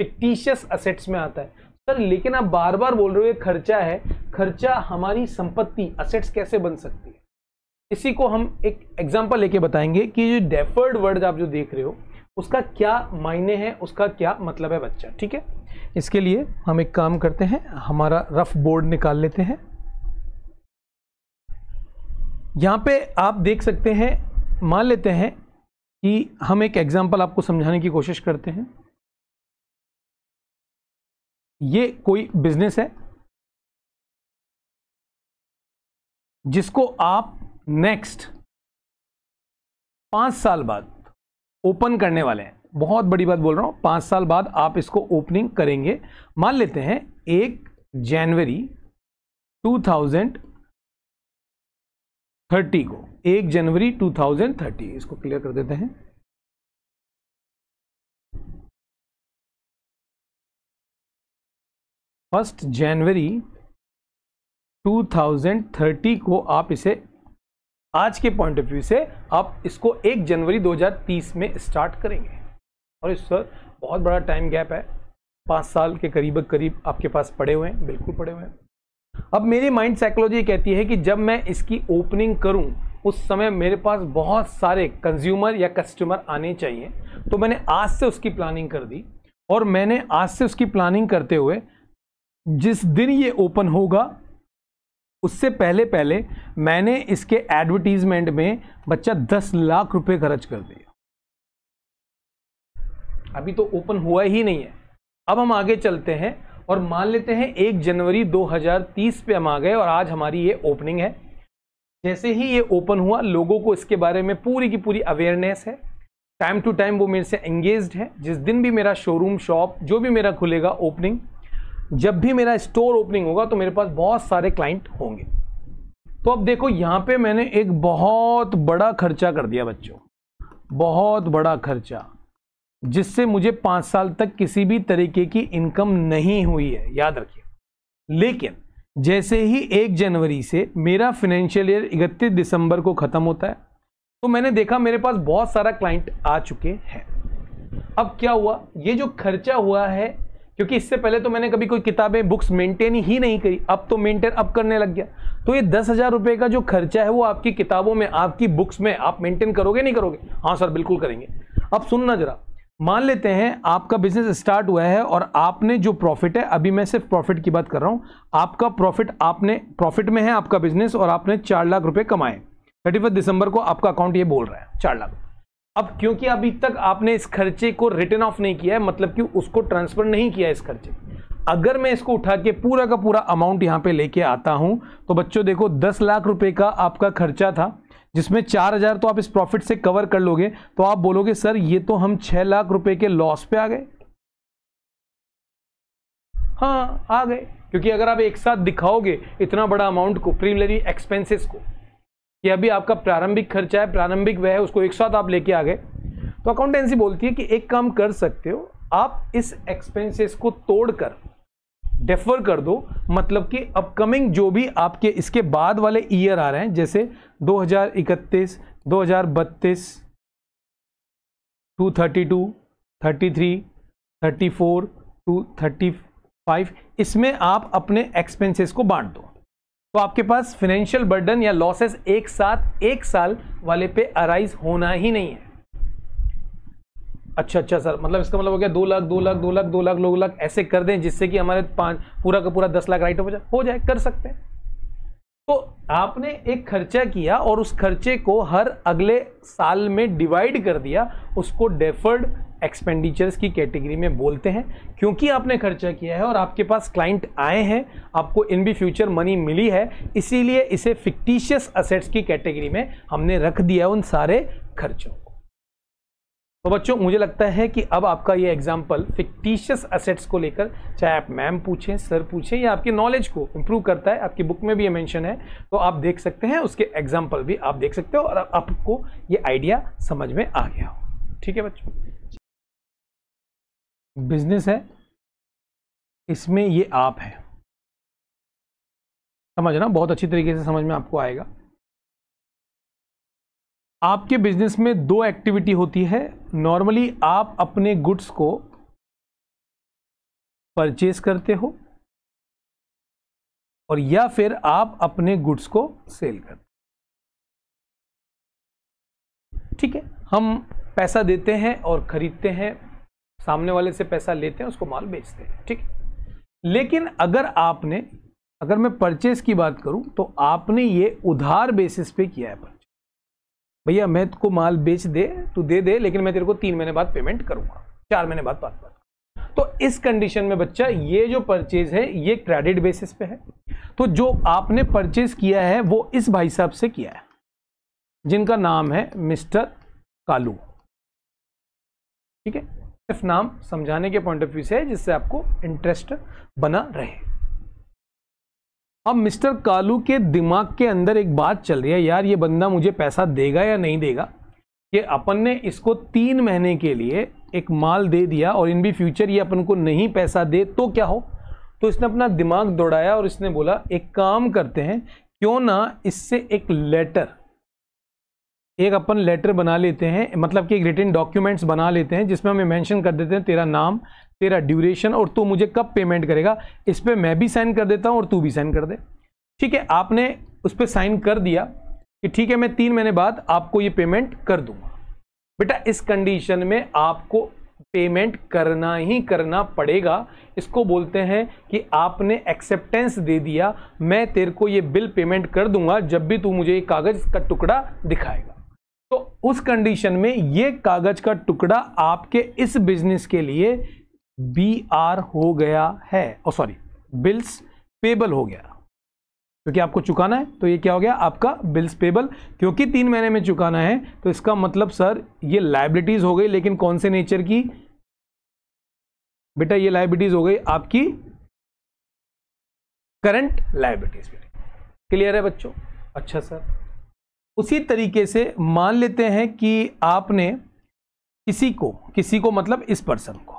Speaker 1: फिक्टिशियस असेट्स में आता है। सर लेकिन आप बार बार बोल रहे हो ये खर्चा है, खर्चा हमारी संपत्ति असेट्स कैसे बन सकती है? इसी को हम एक एग्जांपल लेके बताएंगे कि जो डेफर्ड वर्ड आप जो देख रहे हो उसका क्या मायने है, उसका क्या मतलब है बच्चा। ठीक है, इसके लिए हम एक काम करते हैं, हमारा रफ बोर्ड निकाल लेते हैं। यहां पे आप देख सकते हैं, मान लेते हैं कि हम एक एग्जांपल आपको समझाने की कोशिश करते हैं। ये कोई बिजनेस है जिसको आप नेक्स्ट 5 साल बाद ओपन करने वाले हैं। बहुत बड़ी बात बोल रहा हूं, 5 साल बाद आप इसको ओपनिंग करेंगे। मान लेते हैं 1 जनवरी 2030 को, 1 जनवरी 2030, इसको क्लियर कर देते हैं। फर्स्ट जनवरी 2030 को आप इसे आज के पॉइंट ऑफ व्यू से आप इसको 1 जनवरी 2030 में स्टार्ट करेंगे। और इस सर बहुत बड़ा टाइम गैप है, 5 साल के करीब आपके पास पड़े हुए हैं, बिल्कुल पड़े हुए हैं। अब मेरी माइंड साइकोलॉजी कहती है कि जब मैं इसकी ओपनिंग करूं उस समय मेरे पास बहुत सारे कंज्यूमर या कस्टमर आने चाहिए। तो मैंने आज से उसकी प्लानिंग कर दी, और मैंने आज से उसकी प्लानिंग करते हुए जिस दिन ये ओपन होगा उससे पहले पहले मैंने इसके एडवर्टीजमेंट में बच्चा 10 लाख रुपए खर्च कर दिया। अभी तो ओपन हुआ ही नहीं है। अब हम आगे चलते हैं और मान लेते हैं 1 जनवरी 2030 पे हम आ गए और आज हमारी ये ओपनिंग है। जैसे ही ये ओपन हुआ, लोगों को इसके बारे में पूरी की पूरी अवेयरनेस है, टाइम टू टाइम वो मेरे से एंगेज्ड है। जिस दिन भी मेरा शोरूम, शॉप जो भी मेरा खुलेगा, ओपनिंग, जब भी मेरा स्टोर ओपनिंग होगा तो मेरे पास बहुत सारे क्लाइंट होंगे। तो अब देखो यहां पे मैंने एक बहुत बड़ा खर्चा कर दिया बच्चों, बहुत बड़ा खर्चा, जिससे मुझे 5 साल तक किसी भी तरीके की इनकम नहीं हुई है, याद रखिए। लेकिन जैसे ही 1 जनवरी से मेरा फाइनेंशियल ईयर 31 दिसंबर को खत्म होता है तो मैंने देखा मेरे पास बहुत सारा क्लाइंट आ चुके हैं। अब क्या हुआ, ये जो खर्चा हुआ है, क्योंकि इससे पहले तो मैंने कभी कोई किताबें, बुक्स मेंटेन ही नहीं करी, अब तो मेंटेन अब करने लग गया। तो ये 10,000 रुपए का जो खर्चा है वो आपकी किताबों में, आपकी बुक्स में आप मेंटेन करोगे नहीं करोगे? हाँ सर बिल्कुल करेंगे। अब सुनना जरा, मान लेते हैं आपका बिजनेस स्टार्ट हुआ है और आपने जो प्रॉफिट है, अभी मैं सिर्फ प्रॉफिट की बात कर रहा हूं, आपका प्रॉफिट, आपने प्रॉफिट में है आपका बिजनेस और आपने 4 लाख रुपए कमाए। 31 दिसंबर को आपका अकाउंट ये बोल रहा है 4 लाख। अब क्योंकि अभी तक आपने इस खर्चे को रिटर्न ऑफ नहीं किया है, मतलब कि उसको ट्रांसफर नहीं किया इस खर्चे, अगर मैं इसको उठा के पूरा का पूरा अमाउंट यहां पे लेके आता हूं तो बच्चों देखो 10 लाख रुपए का आपका खर्चा था, जिसमें 4,000 तो आप इस प्रॉफिट से कवर कर लोगे, तो आप बोलोगे सर ये तो हम 6 लाख रुपए के लॉस पे आ गए। हाँ आ गए, क्योंकि अगर आप एक साथ दिखाओगे इतना बड़ा अमाउंट को, प्रीलिमिनरी एक्सपेंसेस को, कि अभी आपका प्रारंभिक खर्चा है, प्रारंभिक व्यय है, उसको एक साथ आप लेके आ गए, तो अकाउंटेंसी बोलती है कि एक काम कर सकते हो, आप इस एक्सपेंसेस को तोड़कर डेफर कर दो, मतलब कि अपकमिंग जो भी आपके इसके बाद वाले ईयर आ रहे हैं, जैसे 2031, 2032, 232, 33, 34 टू 35, इसमें आप अपने एक्सपेंसेस को बांट दो, तो आपके पास फाइनेंशियल बर्डन या लॉसेस एक साथ एक साल वाले पे अराइज होना ही नहीं है। अच्छा सर, मतलब इसका मतलब हो गया 2 लाख 2 लाख 2 लाख 2 लाख 2 लाख ऐसे कर दें जिससे कि हमारे पूरा का पूरा 10 लाख राइट हो जाए, कर सकते हैं। तो आपने एक खर्चा किया और उस खर्चे को हर अगले साल में डिवाइड कर दिया, उसको डेफर्ड एक्सपेंडिचर्स की कैटेगरी में बोलते हैं, क्योंकि आपने खर्चा किया है और आपके पास क्लाइंट आए हैं, आपको इन भी फ्यूचर मनी मिली है, इसीलिए इसे फिक्टिशियस असेट्स की कैटेगरी में हमने रख दिया उन सारे खर्चों को। तो बच्चों, मुझे लगता है कि अब आपका ये एग्जाम्पल फिक्टिशियस असेट्स को लेकर, चाहे आप मैम पूछें, सर पूछें, या आपकी नॉलेज को इंप्रूव करता है, आपकी बुक में भी ये मेंशन है, तो आप देख सकते हैं, उसके एग्जाम्पल भी आप देख सकते हो और आपको ये आइडिया समझ में आ गया हो। ठीक है बच्चों, बिजनेस है, इसमें ये आप है, समझना बहुत अच्छी तरीके से समझ में आपको आएगा। आपके बिजनेस में 2 एक्टिविटी होती है। नॉर्मली आप अपने गुड्स को परचेज करते हो और या फिर आप अपने गुड्स को सेल करते हो। ठीक है, हम पैसा देते हैं और खरीदते हैं, सामने वाले से पैसा लेते हैं, उसको माल बेचते हैं। ठीक है, लेकिन अगर मैं परचेज की बात करूं तो आपने ये उधार बेसिस पे किया है परचेज। भैया मैं तुमको माल बेच दे, तू दे दे, लेकिन मैं तेरे को 3 महीने बाद पेमेंट करूंगा, 4 महीने बाद बात। तो इस कंडीशन में बच्चा, ये जो परचेज है ये क्रेडिट बेसिस पे है। तो जो आपने परचेज किया है वो इस भाई साहब से किया है, जिनका नाम है मिस्टर कालू। ठीक है, सिर्फ नाम समझाने के पॉइंट ऑफ व्यू से है, जिससे आपको इंटरेस्ट बना रहे। अब मिस्टर कालू के दिमाग के अंदर एक बात चल रही है, यार ये बंदा मुझे पैसा देगा या नहीं देगा। कि अपन ने इसको 3 महीने के लिए एक माल दे दिया और इन भी फ्यूचर ये अपन को नहीं पैसा दे तो क्या हो। तो इसने अपना दिमाग दौड़ाया और इसने बोला एक काम करते हैं, क्यों ना इससे एक अपन लेटर बना लेते हैं, मतलब कि एक रिटन डॉक्यूमेंट्स बना लेते हैं जिसमें हमें मेंशन कर देते हैं तेरा नाम, तेरा ड्यूरेशन और तू मुझे कब पेमेंट करेगा। इस पे मैं भी साइन कर देता हूं और तू भी साइन कर दे। ठीक है, आपने उस पर साइन कर दिया कि ठीक है मैं 3 महीने बाद आपको ये पेमेंट कर दूंगा। बेटा इस कंडीशन में आपको पेमेंट करना ही करना पड़ेगा। इसको बोलते हैं कि आपने एक्सेप्टेंस दे दिया, मैं तेरे को ये बिल पेमेंट कर दूंगा जब भी तू मुझे एक कागज का टुकड़ा दिखाएगा। तो उस कंडीशन में ये कागज का टुकड़ा आपके इस बिजनेस के लिए BR हो गया है, बिल्स पेबल हो गया, क्योंकि आपको चुकाना है। तो ये क्या हो गया आपका बिल्स पेबल, क्योंकि 3 महीने में चुकाना है। तो इसका मतलब सर ये लायबिलिटीज हो गई, लेकिन कौन से नेचर की बेटा, ये लायबिलिटीज हो गई आपकी करंट लायबिलिटीज। क्लियर है बच्चों? अच्छा सर, उसी तरीके से मान लेते हैं कि आपने किसी को मतलब इस पर्सन को,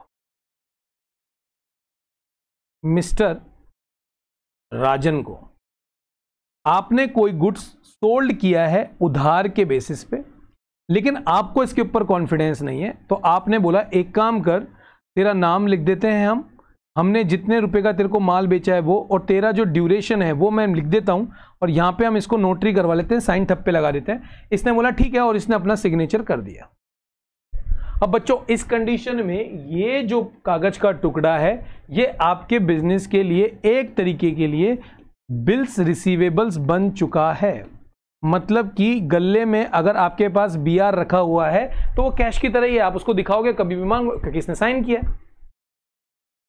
Speaker 1: मिस्टर राजन को आपने कोई गुड्स सोल्ड किया है उधार के बेसिस पे, लेकिन आपको इसके ऊपर कॉन्फिडेंस नहीं है। तो आपने बोला एक काम कर, तेरा नाम लिख देते हैं हमने जितने रुपए का तेरे को माल बेचा है वो, और तेरा जो ड्यूरेशन है वो मैं लिख देता हूं, और यहां पे हम इसको नोटरी करवा लेते हैं, साइन ठप्पे लगा देते हैं। इसने बोला ठीक है, और इसने अपना सिग्नेचर कर दिया। अब बच्चों इस कंडीशन में ये जो कागज का टुकड़ा है ये आपके बिजनेस के लिए एक तरीके के लिए बिल्स रिसीवेबल्स बन चुका है। मतलब कि गले में अगर आपके पास BR रखा हुआ है तो वो कैश की तरह ही है, आप उसको दिखाओगे कभी भी मांगो, क्योंकि इसने साइन किया।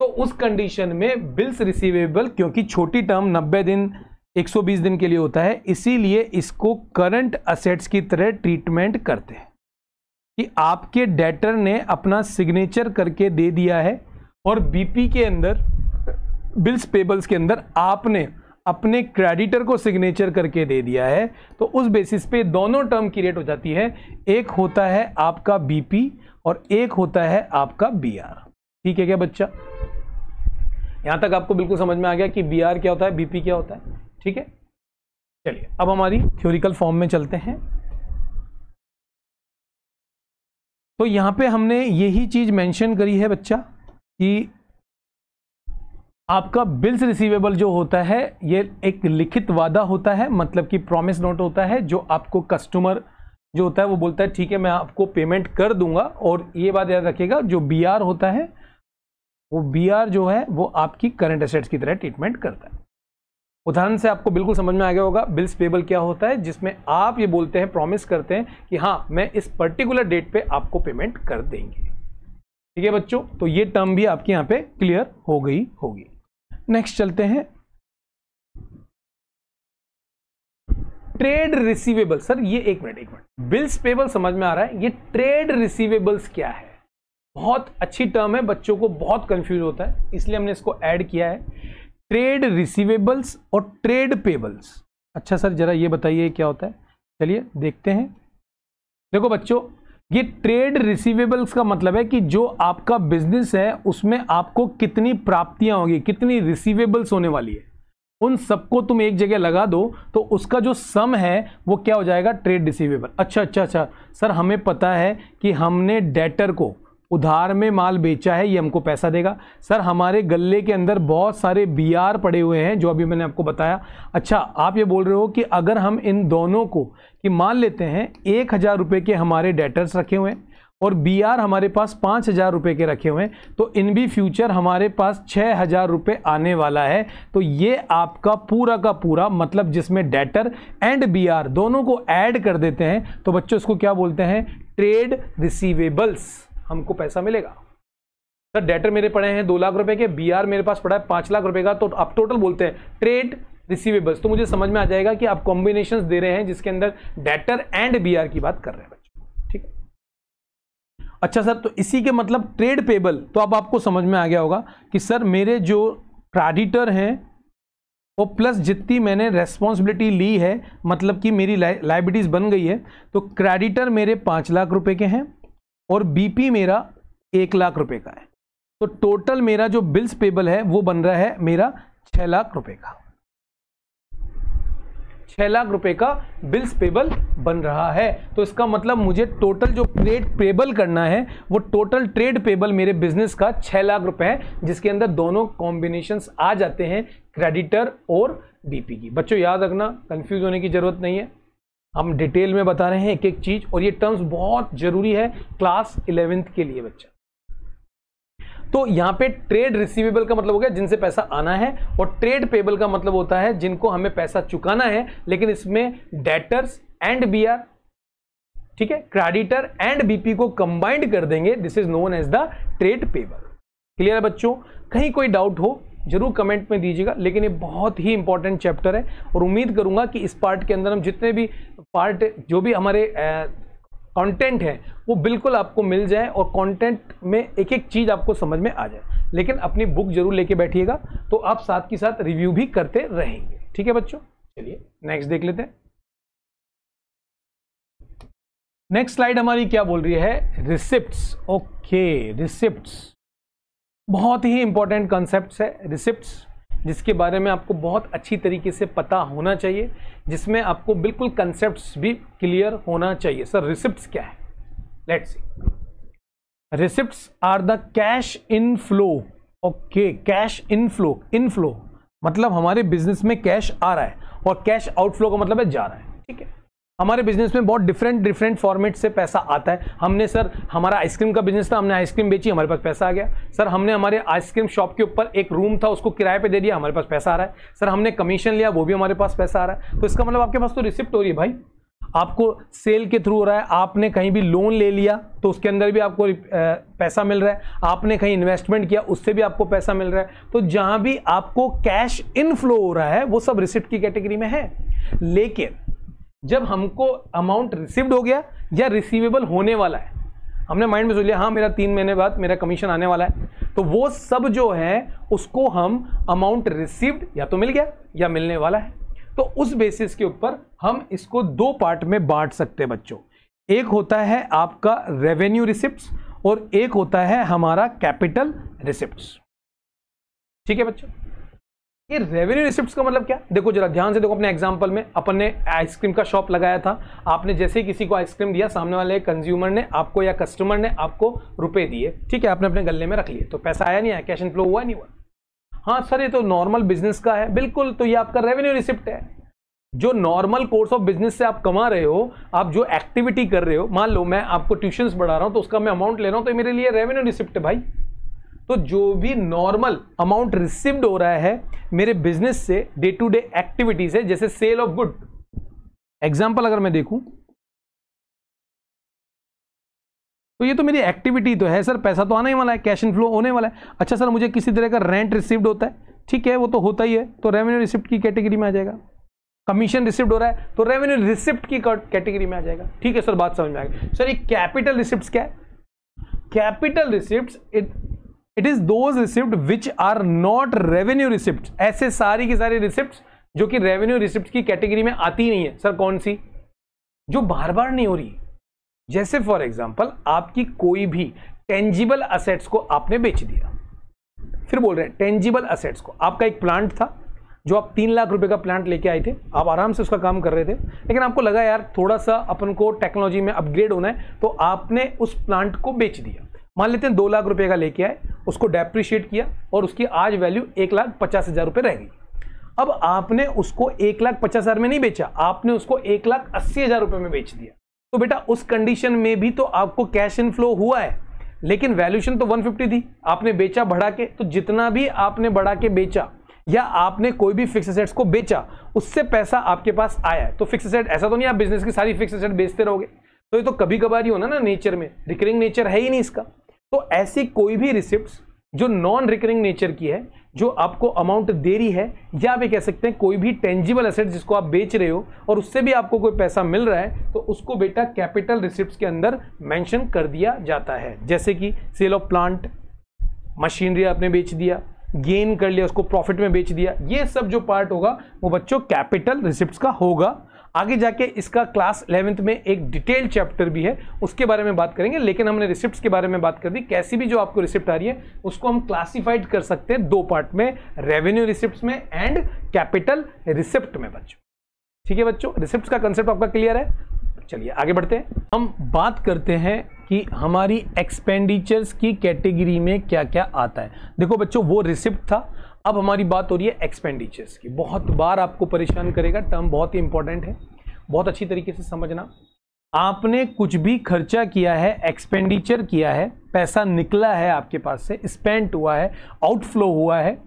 Speaker 1: तो उस कंडीशन में बिल्स रिसीवेबल, क्योंकि छोटी टर्म 90 दिन 120 दिन के लिए होता है, इसीलिए इसको करंट असेट्स की तरह ट्रीटमेंट करते हैं कि आपके डेटर ने अपना सिग्नेचर करके दे दिया है, और BP के अंदर बिल्स पेबल्स के अंदर आपने अपने क्रेडिटर को सिग्नेचर करके दे दिया है। तो उस बेसिस पे दोनों टर्म की रेट हो जाती है, एक होता है आपका BP और एक होता है आपका BR। ठीक है क्या बच्चा? यहां तक आपको बिल्कुल समझ में आ गया कि BR क्या होता है, BP क्या होता है। ठीक है, चलिए अब हमारी थ्योरिकल फॉर्म में चलते हैं। तो यहां पे हमने यही चीज मेंशन करी है बच्चा कि आपका बिल्स रिसीवेबल जो होता है ये एक लिखित वादा होता है, मतलब कि प्रॉमिस नोट होता है, जो आपको कस्टमर जो होता है वो बोलता है ठीक है मैं आपको पेमेंट कर दूंगा। और ये बात याद रखिएगा, जो बीआर होता है वो बीआर जो है वो आपकी करंट एसेट्स की तरह ट्रीटमेंट करता है। उदाहरण से आपको बिल्कुल समझ में आ गया होगा बिल्स पेबल क्या होता है, जिसमें आप ये बोलते हैं, प्रॉमिस करते हैं कि हाँ मैं इस पर्टिकुलर डेट पे आपको पेमेंट कर देंगे। ठीक है बच्चों, तो ये टर्म भी आपके यहाँ पे क्लियर हो गई होगी। नेक्स्ट चलते हैं, ट्रेड रिसीवेबल। सर ये एक मिनट बिल्स पेबल समझ में आ रहा है, ये ट्रेड रिसीवेबल्स क्या है? बहुत अच्छी टर्म है, बच्चों को बहुत कंफ्यूज होता है, इसलिए हमने इसको ऐड किया है, ट्रेड रिसीवेबल्स और ट्रेड पेबल्स। अच्छा सर जरा ये बताइए क्या होता है, चलिए देखते हैं। देखो बच्चों, ये ट्रेड रिसीवेबल्स का मतलब है कि जो आपका बिजनेस है उसमें आपको कितनी प्राप्तियां होगी, कितनी रिसीवेबल्स होने वाली है, उन सबको तुम एक जगह लगा दो तो उसका जो सम है वो क्या हो जाएगा, ट्रेड रिसीवेबल। अच्छा सर हमें पता है कि हमने डेटर को उधार में माल बेचा है, ये हमको पैसा देगा। सर हमारे गल्ले के अंदर बहुत सारे बीआर पड़े हुए हैं जो अभी मैंने आपको बताया। अच्छा आप ये बोल रहे हो कि अगर हम इन दोनों को कि मान लेते हैं 1000 रुपये के हमारे डेटर्स रखे हुए हैं और बीआर हमारे पास 5000 रुपये के रखे हुए हैं, तो इन भी फ्यूचर हमारे पास 6000 रुपये आने वाला है। तो ये आपका पूरा का पूरा मतलब जिसमें डेटर एंड बीआर दोनों को ऐड कर देते हैं तो बच्चों इसको क्या बोलते हैं, ट्रेड रिसीवेबल्स। हमको पैसा मिलेगा। सर डेटर मेरे पड़े हैं 2 लाख रुपए के, बीआर मेरे पास पड़ा है 5 लाख रुपए का, तो आप टोटल बोलते हैं ट्रेड रिसीवेबल्स। तो मुझे समझ में आ जाएगा कि आप कॉम्बिनेशंस दे रहे हैं जिसके अंदर डेटर एंड बीआर की बात कर रहे हैं बच्चों। ठीक है। अच्छा सर तो इसी के मतलब ट्रेड पेबल, तो अब आपको समझ में आ गया होगा कि सर मेरे जो क्रेडिटर हैं वो प्लस जितनी मैंने रेस्पॉन्सिबिलिटी ली है, मतलब कि मेरी लायबिलिटीज बन गई है, तो क्रेडिटर मेरे 5 लाख रुपए के हैं और बीपी मेरा 1 लाख रुपए का है। तो टोटल मेरा जो बिल्स पेबल है वो बन रहा है मेरा 6 लाख रुपए का। 6 लाख रुपए का बिल्स पेबल बन रहा है। तो इसका मतलब मुझे टोटल जो ट्रेड पेबल करना है वो टोटल ट्रेड पेबल मेरे बिजनेस का 6 लाख रुपए है, जिसके अंदर दोनों कॉम्बिनेशंस आ जाते हैं, क्रेडिटर और बीपी की। बच्चों याद रखना, कंफ्यूज होने की जरूरत नहीं है, हम डिटेल में बता रहे हैं एक एक चीज, और ये टर्म्स बहुत जरूरी है क्लास 11th के लिए बच्चा। तो यहां पे ट्रेड रिसीवेबल का मतलब हो गया जिनसे पैसा आना है, और ट्रेड पेबल का मतलब होता है जिनको हमें पैसा चुकाना है, लेकिन इसमें डेटर्स एंड बीआर, ठीक है, क्रेडिटर एंड बीपी को कंबाइंड कर देंगे। This is known as the trade payable. Clear है बच्चों? कहीं कोई डाउट हो जरूर कमेंट में दीजिएगा, लेकिन ये बहुत ही इंपॉर्टेंट चैप्टर है और उम्मीद करूंगा कि इस पार्ट के अंदर हम जितने भी पार्ट जो भी हमारे कंटेंट है वो बिल्कुल आपको मिल जाए और कंटेंट में एक एक चीज आपको समझ में आ जाए। लेकिन अपनी बुक जरूर लेके बैठिएगा तो आप साथ के साथ रिव्यू भी करते रहेंगे। ठीक है बच्चों, चलिए नेक्स्ट देख लेते हैं। नेक्स्ट स्लाइड हमारी क्या बोल रही है, रिसिप्ट्स। ओके, रिसिप्ट्स बहुत ही इंपॉर्टेंट कॉन्सेप्ट्स है रिसिप्ट्स, जिसके बारे में आपको बहुत अच्छी तरीके से पता होना चाहिए, जिसमें आपको बिल्कुल कॉन्सेप्ट्स भी क्लियर होना चाहिए। सर रिसिप्ट्स क्या है, let's see. Receipts are the cash inflow. Okay, cash inflow, inflow मतलब हमारे बिजनेस में कैश आ रहा है और कैश आउटफ्लो का मतलब है जा रहा है। ठीक है, हमारे बिजनेस में बहुत डिफरेंट फॉर्मेट से पैसा आता है। हमने सर हमारा आइसक्रीम का बिजनेस था, हमने आइसक्रीम बेची, हमारे पास पैसा आ गया। सर हमने हमारे आइसक्रीम शॉप के ऊपर एक रूम था, उसको किराए पे दे दिया, हमारे पास पैसा आ रहा है। सर हमने कमीशन लिया, वो भी हमारे पास पैसा आ रहा है। तो इसका मतलब आपके पास तो रिसिप्ट हो रही है भाई, आपको सेल के थ्रू हो रहा है, आपने कहीं भी लोन ले लिया तो उसके अंदर भी आपको पैसा मिल रहा है, आपने कहीं इन्वेस्टमेंट किया उससे भी आपको पैसा मिल रहा है। तो जहां भी आपको कैश इनफ्लो हो रहा है वो सब रिसिप्ट की कैटेगरी में है। लेकिन जब हमको अमाउंट रिसीव्ड हो गया या रिसीवेबल होने वाला है, हमने माइंड में सोच लिया हाँ मेरा 3 महीने बाद मेरा कमीशन आने वाला है, तो वो सब जो है उसको हम अमाउंट रिसीव्ड या तो मिल गया या मिलने वाला है। तो उस बेसिस के ऊपर हम इसको 2 पार्ट में बांट सकते हैं बच्चों। एक होता है आपका रेवेन्यू रिसिप्ट्स और एक होता है हमारा कैपिटल रिसिप्ट्स। ठीक है बच्चों, ये रेवेन्यू रिसिप्ट्स का मतलब क्या? देखो जरा ध्यान से देखो, अपने एग्जांपल में अपन ने आइसक्रीम का शॉप लगाया था, आपने जैसे ही किसी को आइसक्रीम दिया, सामने वाले कंज्यूमर ने आपको या कस्टमर ने आपको रुपए दिए, ठीक है, आपने अपने गले में रख लिए, तो पैसा आया नहीं आया, कैश इनफ्लो हुआ नहीं हुआ? हाँ सर ये तो नॉर्मल बिजनेस का है, बिल्कुल, तो ये आपका रेवेन्यू रिसिप्ट है। जो नॉर्मल कोर्स ऑफ बिजनेस से आप कमा रहे हो, आप जो एक्टिविटी कर रहे हो, मान लो मैं आपको ट्यूशंस पढ़ा रहा हूं तो उसका मैं अमाउंट ले रहा हूं, तो मेरे लिए रेवेन्यू रिसिप्ट है भाई। तो जो भी नॉर्मल अमाउंट रिसीव्ड हो रहा है मेरे बिजनेस से, डे टू डे एक्टिविटी से, जैसे सेल ऑफ गुड, एग्जांपल अगर मैं देखूं तो ये तो मेरी एक्टिविटी तो है सर, पैसा तो आने ही वाला है, कैश इनफ्लो होने वाला है। अच्छा सर मुझे किसी तरह का रेंट रिसीव्ड होता है, ठीक है, वो तो होता ही है, तो रेवेन्यू रिसिप्ट की कैटेगरी में आ जाएगा। कमीशन रिसिप्ट हो रहा है तो रेवेन्यू रिसिप्ट की कैटेगरी में आ जाएगा। ठीक है सर, बात समझ में आ गई। सर ये कैपिटल रिसिप्ट्स क्या है? Capital receipts it is those receipt which are not revenue receipt. ऐसे सारी की सारी रिसिप्ट जो कि रेवेन्यू रिसिप्ट की कैटेगरी में आती ही नहीं है। सर कौन सी? जो बार बार नहीं हो रही, जैसे फॉर एग्जांपल आपकी कोई भी टेंजिबल असेट्स को आपने बेच दिया। फिर बोल रहे हैं टेंजिबल असेट्स को, आपका एक प्लांट था जो आप 3 लाख रुपए का प्लांट लेके आए थे, आप आराम से उसका काम कर रहे थे, लेकिन आपको लगा यार थोड़ा सा अपन को टेक्नोलॉजी में अपग्रेड होना है, तो आपने उस प्लांट को बेच दिया। मान लेते हैं 2 लाख रुपए का लेके आए, उसको डेप्रिशिएट किया और उसकी आज वैल्यू 1,50,000 रुपए रह गई। अब आपने उसको 1,50,000 में नहीं बेचा, आपने उसको 1,80,000 रुपए में बेच दिया। तो बेटा उस कंडीशन में भी तो आपको कैश इनफ्लो हुआ है, लेकिन वैल्यूएशन तो 150 थी, आपने बेचा बढ़ा के। तो जितना भी आपने बढ़ा के बेचा या आपने कोई भी फिक्स एसेट्स को बेचा, उससे पैसा आपके पास आया है। तो फिक्स एसेट, ऐसा तो नहीं आप बिजनेस की सारी फिक्स एसेट बेचते रहोगे, तो ये तो कभी कभार ही होना ना, नेचर में रिकरिंग नेचर है ही नहीं इसका। तो ऐसी कोई भी रिसिप्ट्स जो नॉन रिकरिंग नेचर की है, जो आपको अमाउंट दे रही है, या आप ये कह सकते हैं कोई भी टेंजिबल एसेट जिसको आप बेच रहे हो और उससे भी आपको कोई पैसा मिल रहा है, तो उसको बेटा कैपिटल रिसिप्ट्स के अंदर मेंशन कर दिया जाता है। जैसे कि सेल ऑफ प्लांट, मशीनरी आपने बेच दिया, गेन कर लिया, उसको प्रॉफिट में बेच दिया, ये सब जो पार्ट होगा वो बच्चों कैपिटल रिसिप्ट्स का होगा। आगे जाके इसका क्लास 11th में एक डिटेल चैप्टर भी है, उसके बारे में बात करेंगे, लेकिन हमने रिसिप्ट्स के बारे में बात कर दी। कैसी भी जो आपको रिसिप्ट आ रही है उसको हम क्लासिफाइड कर सकते हैं 2 पार्ट में, रेवेन्यू रिसिप्ट्स में एंड कैपिटल रिसिप्ट में बच्चों। ठीक है बच्चों, रिसिप्ट्स का कंसेप्ट आपका क्लियर है? चलिए आगे बढ़ते हैं। हम बात करते हैं कि हमारी एक्सपेंडिचर्स की कैटेगरी में क्या क्या आता है। देखो बच्चों, वो रिसिप्ट था, अब हमारी बात हो रही है एक्सपेंडिचर्स की। बहुत बार आपको परेशान करेगा, टर्म बहुत ही इंपॉर्टेंट है, बहुत अच्छी तरीके से समझना। आपने कुछ भी खर्चा किया है, एक्सपेंडिचर किया है, पैसा निकला है आपके पास से, स्पेंड हुआ है, आउटफ्लो हुआ है,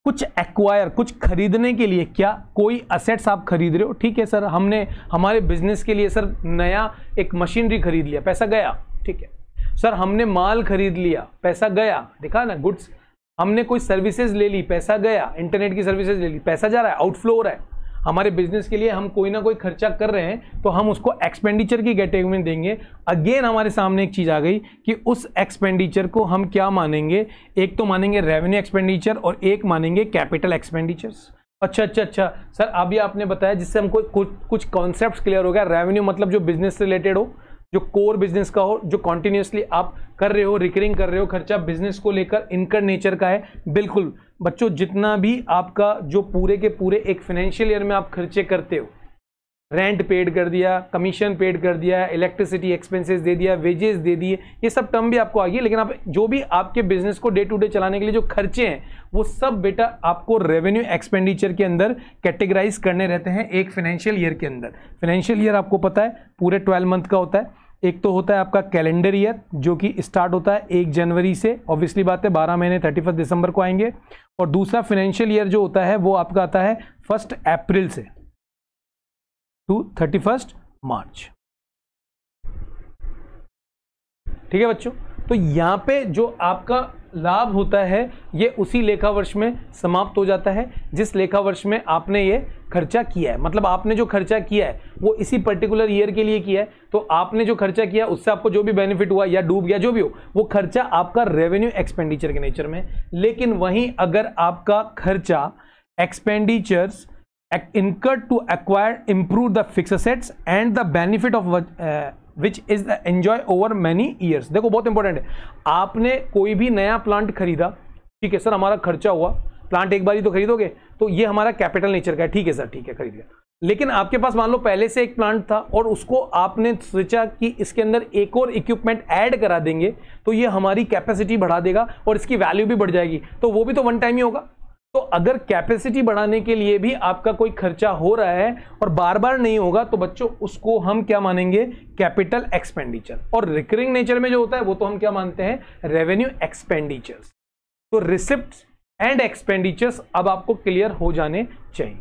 Speaker 1: कुछ एक्वायर, कुछ खरीदने के लिए, क्या कोई असेट्स आप खरीद रहे हो। ठीक है सर, हमने हमारे बिजनेस के लिए सर नया एक मशीनरी खरीद लिया, पैसा गया। ठीक है सर, हमने माल खरीद लिया, पैसा गया, दिखा ना, गुड्स। हमने कोई सर्विसेज ले ली, पैसा गया, इंटरनेट की सर्विसेज ले ली, पैसा जा रहा है, आउटफ्लो हो रहा है। हमारे बिजनेस के लिए हम कोई ना कोई खर्चा कर रहे हैं, तो हम उसको एक्सपेंडिचर की कैटेगरी में देंगे। अगेन हमारे सामने एक चीज आ गई कि उस एक्सपेंडिचर को हम क्या मानेंगे, एक तो मानेंगे रेवेन्यू एक्सपेंडिचर और एक मानेंगे कैपिटल एक्सपेंडिचर्स। अच्छा सर, अभी आपने बताया जिससे हमको कुछ कॉन्सेप्ट्स क्लियर हो गया। रेवेन्यू मतलब जो बिजनेस से रिलेटेड हो, जो कोर बिजनेस का हो, जो कॉन्टिन्यूसली आप कर रहे हो, रिकरिंग कर रहे हो खर्चा, बिजनेस को लेकर इनकम नेचर का है। बिल्कुल बच्चों, जितना भी आपका जो पूरे के पूरे एक फाइनेंशियल ईयर में आप खर्चे करते हो, रेंट पेड कर दिया, कमीशन पेड कर दिया, इलेक्ट्रिसिटी एक्सपेंसेस दे दिया, वेजेस दे दिए, ये सब टर्म भी आपको आ गई। लेकिन आप जो भी आपके बिजनेस को डे टू डे चलाने के लिए जो खर्चे हैं, वो सब बेटा आपको रेवेन्यू एक्सपेंडिचर के अंदर कैटेगराइज करने रहते हैं एक फाइनेंशियल ईयर के अंदर। फाइनेंशियल ईयर आपको पता है पूरे 12 मंथ का होता है। एक तो होता है आपका कैलेंडर ईयर, जो कि स्टार्ट होता है 1 जनवरी से, ऑब्वियसली बात है 12 महीने 31 दिसंबर को आएंगे। और दूसरा फाइनेंशियल ईयर जो होता है वो आपका आता है 1 अप्रैल से टू 31 मार्च। ठीक है बच्चों, तो यहां पे जो आपका लाभ होता है ये उसी लेखा वर्ष में समाप्त हो जाता है जिस लेखा वर्ष में आपने ये खर्चा किया है। मतलब आपने जो खर्चा किया है वो इसी पर्टिकुलर ईयर के लिए किया है, तो आपने जो खर्चा किया उससे आपको जो भी बेनिफिट हुआ या डूब गया, जो भी हो, वो खर्चा आपका रेवेन्यू एक्सपेंडिचर के नेचर में। लेकिन वहीं अगर आपका खर्चा expenditures incurred to acquire, improve the fixed assets and the benefit of which is the enjoy over many years। देखो बहुत इंपॉर्टेंट है, आपने कोई भी नया प्लांट खरीदा, ठीक है सर, हमारा खर्चा हुआ, प्लांट एक बार ही तो खरीदोगे, तो ये हमारा कैपिटल नेचर का है, ठीक है सर, ठीक है खरीद लिया। लेकिन आपके पास मान लो पहले से एक प्लांट था और उसको आपने सोचा कि इसके अंदर एक और इक्विपमेंट ऐड करा देंगे तो ये हमारी कैपेसिटी बढ़ा देगा और इसकी वैल्यू भी बढ़ जाएगी, तो वो भी तो वन टाइम ही होगा। तो अगर कैपेसिटी बढ़ाने के लिए भी आपका कोई खर्चा हो रहा है और बार बार नहीं होगा तो बच्चों उसको हम क्या मानेंगे, कैपिटल एक्सपेंडिचर। और रिकरिंग नेचर में जो होता है वो तो हम क्या मानते हैं, रेवेन्यू एक्सपेंडिचर्स। तो रिसिप्ट्स एंड एक्सपेंडिचर्स अब आपको क्लियर हो जाने चाहिए,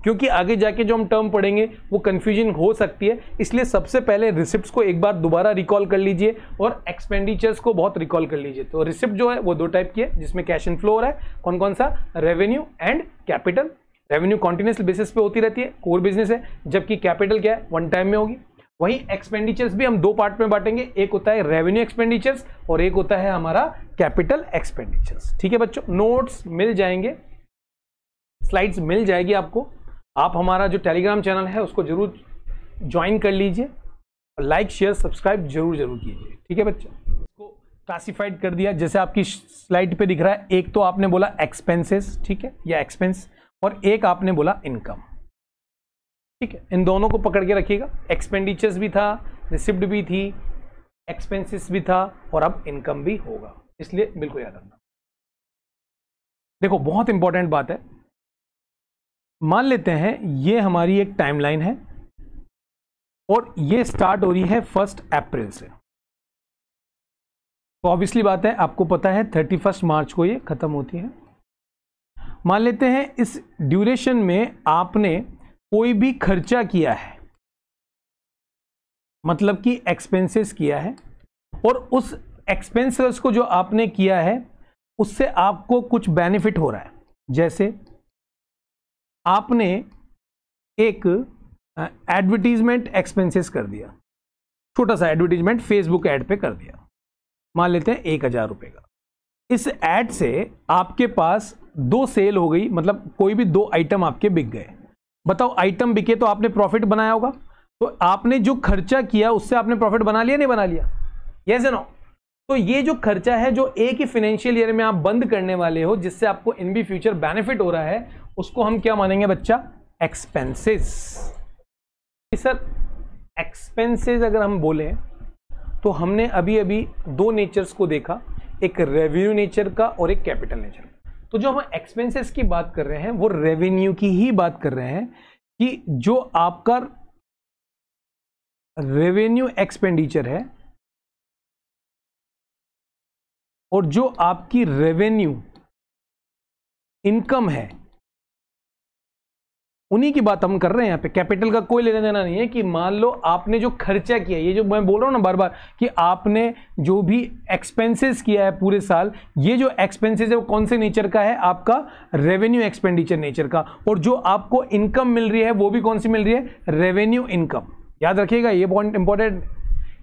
Speaker 1: क्योंकि आगे जाके जो हम टर्म पढ़ेंगे वो कंफ्यूजन हो सकती है। इसलिए सबसे पहले रिसिप्ट्स को एक बार दोबारा रिकॉल कर लीजिए और एक्सपेंडिचर्स को बहुत रिकॉल कर लीजिए। तो रिसिप्ट जो है वो दो टाइप की है जिसमें कैश इन फ्लो हो रहा है, कौन कौन सा, revenue and capital. Revenue continuous basis पे होती रहती है, कोर बिजनेस है, जबकि कैपिटल क्या है, वन टाइम में होगी। वहीं एक्सपेंडिचर्स भी हम दो पार्ट में बांटेंगे, एक होता है रेवेन्यू एक्सपेंडिचर्स और एक होता है हमारा कैपिटल एक्सपेंडिचर्स। ठीक है बच्चों, नोट्स मिल जाएंगे, स्लाइड्स मिल जाएगी आपको। आप हमारा जो टेलीग्राम चैनल है उसको जरूर ज्वाइन कर लीजिए और लाइक शेयर सब्सक्राइब जरूर कीजिए। ठीक है बच्चों, इसको क्लासिफाइड कर दिया जैसे आपकी स्लाइड पे दिख रहा है। एक तो आपने बोला एक्सपेंसेस, ठीक है, या एक्सपेंस, और एक आपने बोला इनकम। ठीक है, इन दोनों को पकड़ के रखिएगा। एक्सपेंडिचर्स भी था, रिसिप्ट भी थी, एक्सपेंसेस भी था और अब इनकम भी होगा, इसलिए बिल्कुल याद रखना। देखो बहुत इंपॉर्टेंट बात है, मान लेते हैं ये हमारी एक टाइमलाइन है और ये स्टार्ट हो रही है 1 अप्रैल से। तो ऑब्वियसली बात है, आपको पता है 31 मार्च को ये खत्म होती है। मान लेते हैं इस ड्यूरेशन में आपने कोई भी खर्चा किया है, मतलब कि एक्सपेंसेस किया है, और उस एक्सपेंसेस को जो आपने किया है उससे आपको कुछ बेनिफिट हो रहा है। जैसे आपने एक एडवर्टीजमेंट एक्सपेंसेस कर दिया, छोटा सा एडवर्टीजमेंट फेसबुक ऐड पे कर दिया, मान लेते हैं 1000 रुपए का। इस ऐड से आपके पास 2 सेल हो गई, मतलब कोई भी 2 आइटम आपके बिक गए। बताओ, आइटम बिके तो आपने प्रॉफिट बनाया होगा, तो आपने जो खर्चा किया उससे आपने प्रॉफिट बना लिया, नहीं बना लिया, यस या नो? तो ये जो खर्चा है जो एक ही फाइनेंशियल ईयर में आप बंद करने वाले हो, जिससे आपको इन भी फ्यूचर बेनिफिट हो रहा है, उसको हम क्या मानेंगे बच्चा, एक्सपेंसेस। सर एक्सपेंसेस अगर हम बोले तो हमने अभी अभी 2 नेचर्स को देखा, एक रेवेन्यू नेचर का और एक कैपिटल नेचर। तो जो हम एक्सपेंसेस की बात कर रहे हैं वो रेवेन्यू की ही बात कर रहे हैं, कि जो आपका रेवेन्यू एक्सपेंडिचर है और जो आपकी रेवेन्यू इनकम है, उन्हीं की बात हम कर रहे हैं। यहां पे कैपिटल का कोई लेना देना नहीं है। कि मान लो आपने जो खर्चा किया, ये जो मैं बोल रहा हूं ना बार बार, कि आपने जो भी एक्सपेंसेस किया है पूरे साल, ये जो एक्सपेंसेस है वो कौन से नेचर का है, आपका रेवेन्यू एक्सपेंडिचर नेचर का। और जो आपको इनकम मिल रही है वो भी कौन सी मिल रही है, रेवेन्यू इनकम। याद रखिएगा ये पॉइंट इंपॉर्टेंट,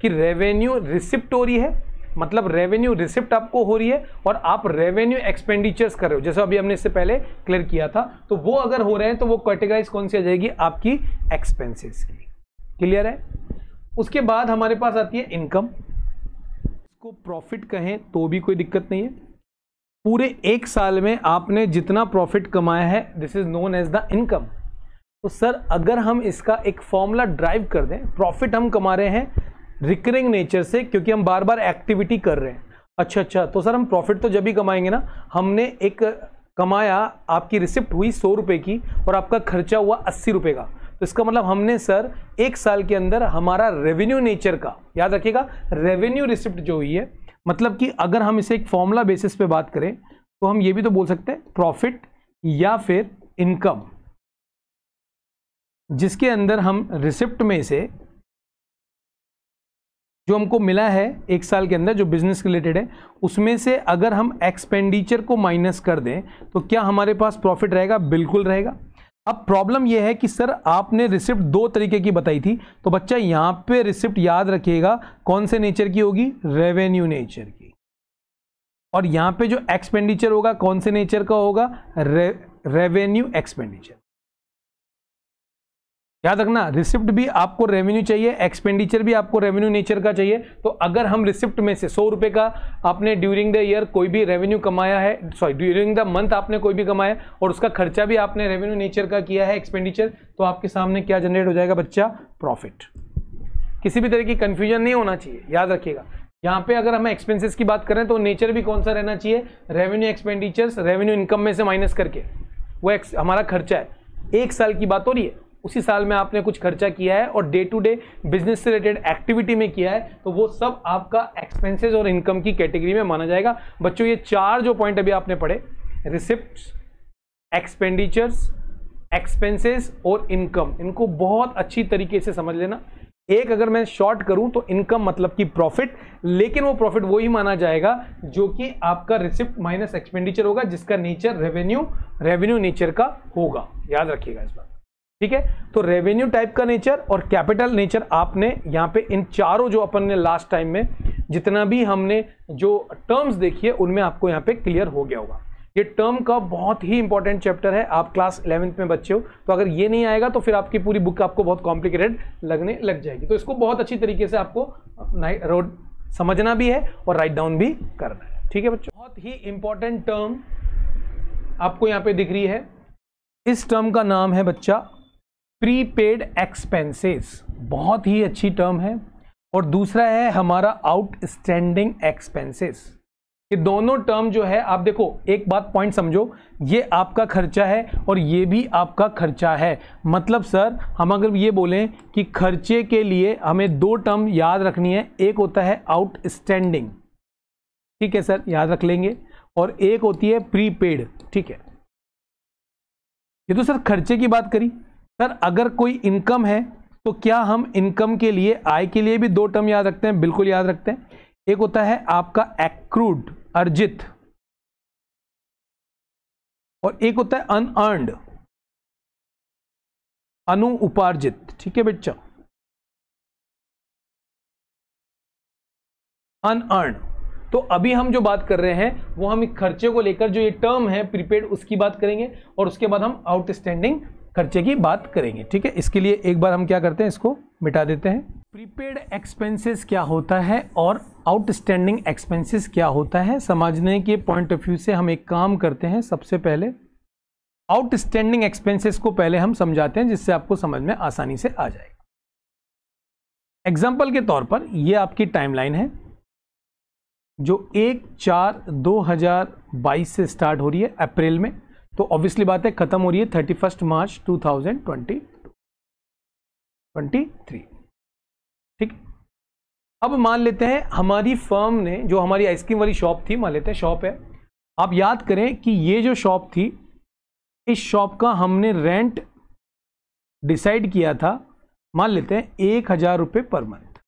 Speaker 1: कि रेवेन्यू रिसिप्ट हो रही है, मतलब रेवेन्यू रिसिप्ट आपको हो रही है और आप रेवेन्यू एक्सपेंडिचर्स कर रहे हो, जैसे अभी हमने इससे पहले क्लियर किया था। तो वो अगर हो रहे हैं तो वो कैटेगराइज कौन सी आ जाएगी, आपकी एक्सपेंसेस की। क्लियर है? उसके बाद हमारे पास आती है इनकम। इसको प्रॉफिट कहें तो भी कोई दिक्कत नहीं है। पूरे 1 साल में आपने जितना प्रॉफिट कमाया है, this is known as the income. तो सर अगर हम इसका एक फॉर्मूला ड्राइव कर दें, प्रॉफिट हम कमा रहे हैं रिकरिंग नेचर से, क्योंकि हम बार बार एक्टिविटी कर रहे हैं। अच्छा, तो सर हम प्रॉफिट तो जब भी कमाएंगे ना, हमने एक कमाया, आपकी रिसिप्ट हुई 100 रुपए की और आपका खर्चा हुआ 80 रुपए का, तो इसका मतलब हमने सर 1 साल के अंदर हमारा रेवेन्यू नेचर का, याद रखिएगा रेवेन्यू रिसिप्ट जो हुई है, मतलब कि अगर हम इसे एक फॉर्मूला बेसिस पे बात करें तो हम ये भी तो बोल सकते हैं प्रॉफिट या फिर इनकम, जिसके अंदर हम रिसिप्ट में से जो हमको मिला है 1 साल के अंदर जो बिजनेस रिलेटेड है, उसमें से अगर हम एक्सपेंडिचर को माइनस कर दें तो क्या हमारे पास प्रॉफिट रहेगा? बिल्कुल रहेगा। अब प्रॉब्लम यह है कि सर आपने रिसिप्ट 2 तरीके की बताई थी, तो बच्चा यहां पे रिसिप्ट याद रखिएगा कौन से नेचर की होगी, रेवेन्यू नेचर की। और यहां पे जो एक्सपेंडिचर होगा कौन से नेचर का होगा, रेवेन्यू एक्सपेंडिचर। याद रखना, रिसिप्ट भी आपको रेवेन्यू चाहिए, एक्सपेंडिचर भी आपको रेवेन्यू नेचर का चाहिए। तो अगर हम रिसिप्ट में से 100 रुपए का आपने ड्यूरिंग द ईयर कोई भी रेवेन्यू कमाया है, सॉरी ड्यूरिंग द मंथ आपने कोई भी कमाया और उसका खर्चा भी आपने रेवेन्यू नेचर का किया है, एक्सपेंडिचर, तो आपके सामने क्या जनरेट हो जाएगा बच्चा? प्रॉफिट। किसी भी तरह की कंफ्यूजन नहीं होना चाहिए, याद रखिएगा। यहाँ पे अगर हम एक्सपेंसेस की बात करें तो नेचर भी कौन सा रहना चाहिए? रेवेन्यू एक्सपेंडिचर्स, रेवेन्यू इनकम में से माइनस करके, वो हमारा खर्चा है। एक साल की बात हो रही है, उसी साल में आपने कुछ खर्चा किया है और डे टू डे बिजनेस से रिलेटेड एक्टिविटी में किया है, तो वो सब आपका एक्सपेंसेस और इनकम की कैटेगरी में माना जाएगा। बच्चों ये चार जो पॉइंट अभी आपने पढ़े, रिसिप्ट्स, एक्सपेंडिचर्स, एक्सपेंसेस और इनकम, इनको बहुत अच्छी तरीके से समझ लेना। एक अगर मैं शॉर्ट करूं तो इनकम मतलब कि प्रॉफिट, लेकिन वो प्रॉफिट वो ही माना जाएगा जो कि आपका रिसिप्ट माइनस एक्सपेंडिचर होगा, जिसका नेचर रेवेन्यू नेचर का होगा। याद रखिएगा इस बात, ठीक है। तो रेवेन्यू टाइप का नेचर और कैपिटल नेचर आपने यहां पे इन चारों जो अपन ने लास्ट टाइम में जितना भी हमने जो टर्म्स देखी है उनमें आपको यहां पे क्लियर हो गया होगा। ये टर्म का बहुत ही इंपॉर्टेंट चैप्टर है। आप क्लास 11th में बच्चे हो तो अगर ये नहीं आएगा तो फिर आपकी पूरी बुक आपको बहुत कॉम्प्लिकेटेड लगने लग जाएगी। तो इसको बहुत अच्छी तरीके से आपको समझना भी है और राइट डाउन भी करना है, ठीक है बच्चों। बहुत ही इंपॉर्टेंट टर्म आपको यहाँ पे दिख रही है, इस टर्म का नाम है बच्चा प्रीपेड एक्सपेंसेस। बहुत ही अच्छी टर्म है। और दूसरा है हमारा आउटस्टैंडिंग एक्सपेंसेस। ये दोनों टर्म जो है, आप देखो एक बात पॉइंट समझो, ये आपका खर्चा है और ये भी आपका खर्चा है। मतलब सर हम अगर ये बोलें कि खर्चे के लिए हमें दो टर्म याद रखनी है, एक होता है आउटस्टैंडिंग, ठीक है सर, याद रख लेंगे, और एक होती है प्रीपेड, ठीक है। ये तो सर खर्चे की बात करी। सर अगर कोई इनकम है तो क्या हम इनकम के लिए, आय के लिए भी दो टर्म याद रखते हैं? बिल्कुल याद रखते हैं। एक होता है आपका एक्रूड, अर्जित, और एक होता है अनअर्न्ड, अनुउपार्जित, ठीक है बच्चा, अनअर्न्ड। तो अभी हम जो बात कर रहे हैं वो हम खर्चे को लेकर जो ये टर्म है प्रीपेड उसकी बात करेंगे और उसके बाद हम आउटस्टैंडिंग खर्चे की बात करेंगे, ठीक है। इसके लिए एक बार हम क्या करते हैं, इसको मिटा देते हैं। प्रीपेड एक्सपेंसेस क्या होता है और आउटस्टैंडिंग एक्सपेंसेस क्या होता है, समझने के पॉइंट ऑफ व्यू से हम एक काम करते हैं। सबसे पहले आउटस्टैंडिंग एक्सपेंसेस को पहले हम समझाते हैं, जिससे आपको समझ में आसानी से आ जाएगा। एग्जाम्पल के तौर पर ये आपकी टाइमलाइन है जो 1/4/2022 से स्टार्ट हो रही है अप्रैल में, तो ऑब्वियसली बात है खत्म हो रही है 31 मार्च 2023, ठीक। अब मान लेते हैं हमारी फर्म ने, जो हमारी आइसक्रीम वाली शॉप थी, मान लेते हैं शॉप है, आप याद करें कि ये जो शॉप थी, इस शॉप का हमने रेंट डिसाइड किया था, मान लेते हैं 1000 रुपये पर मंथ।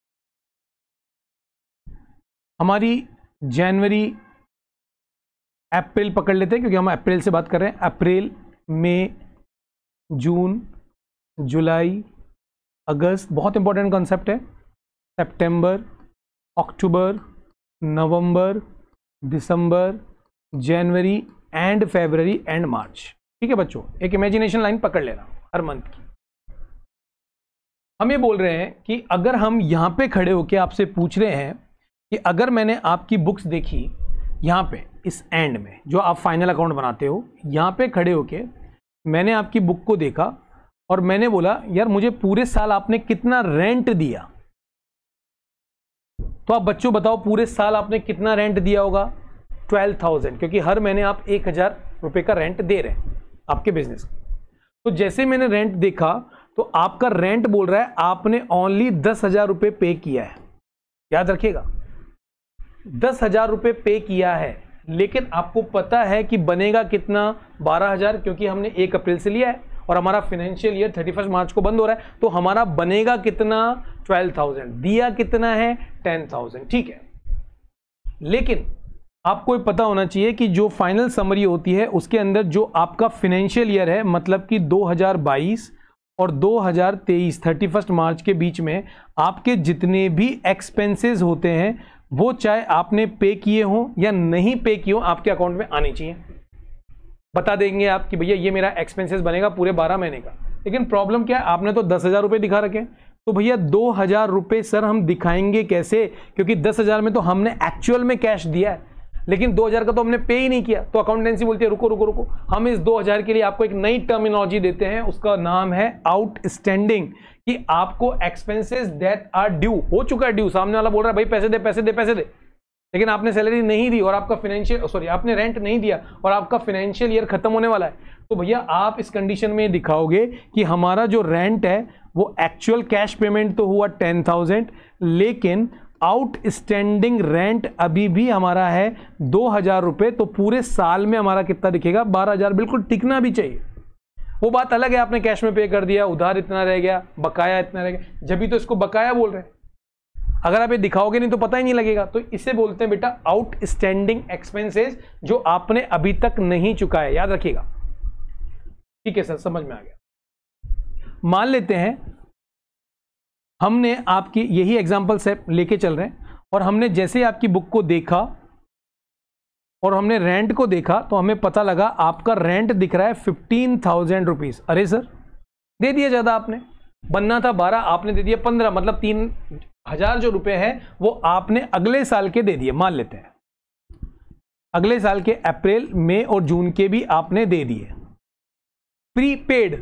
Speaker 1: हमारी जनवरी, अप्रैल पकड़ लेते हैं क्योंकि हम अप्रैल से बात कर रहे हैं, अप्रैल, मई, जून, जुलाई, अगस्त, बहुत इंपॉर्टेंट कॉन्सेप्ट है, सितंबर, अक्टूबर, नवंबर, दिसंबर, जनवरी एंड फरवरी एंड मार्च, ठीक है बच्चों। एक इमेजिनेशन लाइन पकड़ लेना हर मंथ की। हम ये बोल रहे हैं कि अगर हम यहां पे खड़े होके आपसे पूछ रहे हैं कि अगर मैंने आपकी बुक्स देखी यहां पे इस एंड में, जो आप फाइनल अकाउंट बनाते हो, यहां पे खड़े होके मैंने आपकी बुक को देखा और मैंने बोला यार मुझे पूरे साल आपने कितना रेंट दिया, तो आप बच्चों बताओ पूरे साल आपने कितना रेंट दिया होगा? 12,000, क्योंकि हर महीने आप 1000 रुपये का रेंट दे रहे हैं आपके बिजनेस को। तो जैसे मैंने रेंट देखा तो आपका रेंट बोल रहा है आपने ओनली 10,000 रुपये पे किया है। याद रखिएगा 10,000 रुपये पे किया है, लेकिन आपको पता है कि बनेगा कितना? 12,000, क्योंकि हमने 1 अप्रैल से लिया है और हमारा फाइनेंशियल ईयर 31 मार्च को बंद हो रहा है, तो हमारा बनेगा कितना? 12,000। दिया कितना है? 10,000, ठीक है। लेकिन आपको पता होना चाहिए कि जो फाइनल समरी होती है उसके अंदर जो आपका फाइनेंशियल ईयर है, मतलब कि 2022 और 2023 31 मार्च के बीच में आपके जितने भी एक्सपेंसेस होते हैं वो चाहे आपने पे किए हों या नहीं पे किए हों, आपके अकाउंट में आने चाहिए। बता देंगे आप कि भैया ये मेरा एक्सपेंसेस बनेगा पूरे 12 महीने का, लेकिन प्रॉब्लम क्या है, आपने तो 10,000 रुपये दिखा रखे, तो भैया 2,000 रुपये सर हम दिखाएंगे कैसे, क्योंकि 10,000 में तो हमने एक्चुअल में कैश दिया है, लेकिन 2,000 का तो हमने पे ही नहीं किया। तो अकाउंटेंसी बोलती है रुको रुको रुको, हम इस 2,000 के लिए आपको एक नई टर्मिनोलॉजी देते हैं, उसका नाम है आउटस्टैंडिंग, कि आपको एक्सपेंसेस दैट आर ड्यू, हो चुका है ड्यू, सामने वाला बोल रहा है भाई पैसे दे पैसे दे पैसे दे, लेकिन आपने सैलरी नहीं दी और आपका आपने रेंट नहीं दिया और आपका फाइनेंशियल ईयर खत्म होने वाला है, तो भैया आप इस कंडीशन में दिखाओगे कि हमारा जो रेंट है वो एक्चुअल कैश पेमेंट तो हुआ 10,000, लेकिन आउटस्टैंडिंग रेंट अभी भी हमारा है 2,000 रुपये, तो पूरे साल में हमारा कितना दिखेगा, 12,000, बिल्कुल टिकना भी चाहिए। वो बात अलग है आपने कैश में पे कर दिया, उधार इतना रह गया, बकाया इतना रह गया, जब भी तो इसको बकाया बोल रहे हैं, अगर आप ये दिखाओगे नहीं तो पता ही नहीं लगेगा। तो इसे बोलते हैं बेटा आउटस्टैंडिंग एक्सपेंसेस, जो आपने अभी तक नहीं चुकाया, याद रखिएगा। ठीक है सर, समझ में आ गया। मान लेते हैं हमने आपकी यही एग्जांपल से लेके चल रहे हैं, और हमने जैसे आपकी बुक को देखा और हमने रेंट को देखा, तो हमें पता लगा आपका रेंट दिख रहा है 15,000 रुपीज। अरे सर दे दिया ज्यादा, आपने बनना था 12, आपने दे दिया 15, मतलब 3,000 जो रुपए है वो आपने अगले साल के दे दिए। मान लेते हैं अगले साल के अप्रैल, मई और जून के भी आपने दे दिए। प्रीपेड,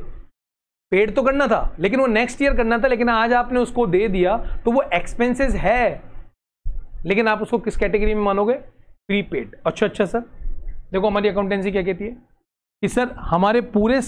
Speaker 1: पेड तो करना था लेकिन वो नेक्स्ट ईयर करना था, लेकिन आज आपने उसको दे दिया, तो वो एक्सपेंसेस है, लेकिन आप उसको किस कैटेगरी में मानोगे, प्रीपेड। अच्छा सर, देखो हमारी अकाउंटेंसी क्या कहती है कि सर हमारे पूरे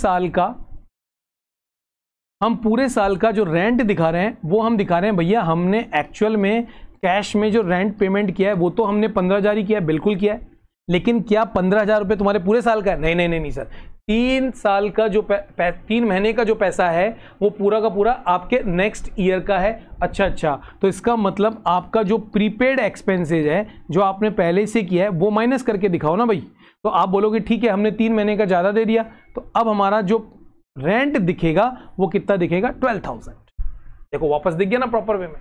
Speaker 1: साल का जो रेंट दिखा रहे हैं वो हम दिखा रहे हैं भैया, हमने एक्चुअल में कैश में जो रेंट पेमेंट किया है वो तो हमने 15,000 ही किया है, बिल्कुल किया है, लेकिन क्या 15,000 रुपये तुम्हारे पूरे साल का है? नहीं सर, 3 साल का जो 3 महीने का जो पैसा है वो पूरा का पूरा आपके नेक्स्ट ईयर का है। अच्छा, तो इसका मतलब आपका जो प्रीपेड एक्सपेंसेज है जो आपने पहले से किया है वो माइनस करके दिखाओ ना भाई। तो आप बोलोगे ठीक है हमने 3 महीने का ज़्यादा दे दिया, तो अब हमारा जो रेंट दिखेगा वो कितना दिखेगा, 12,000। देखो वापस दिख गया ना प्रॉपर वे में।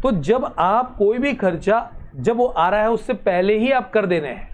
Speaker 1: तो जब आप कोई भी खर्चा जब वो आ रहा है उससे पहले ही आप कर देने हैं,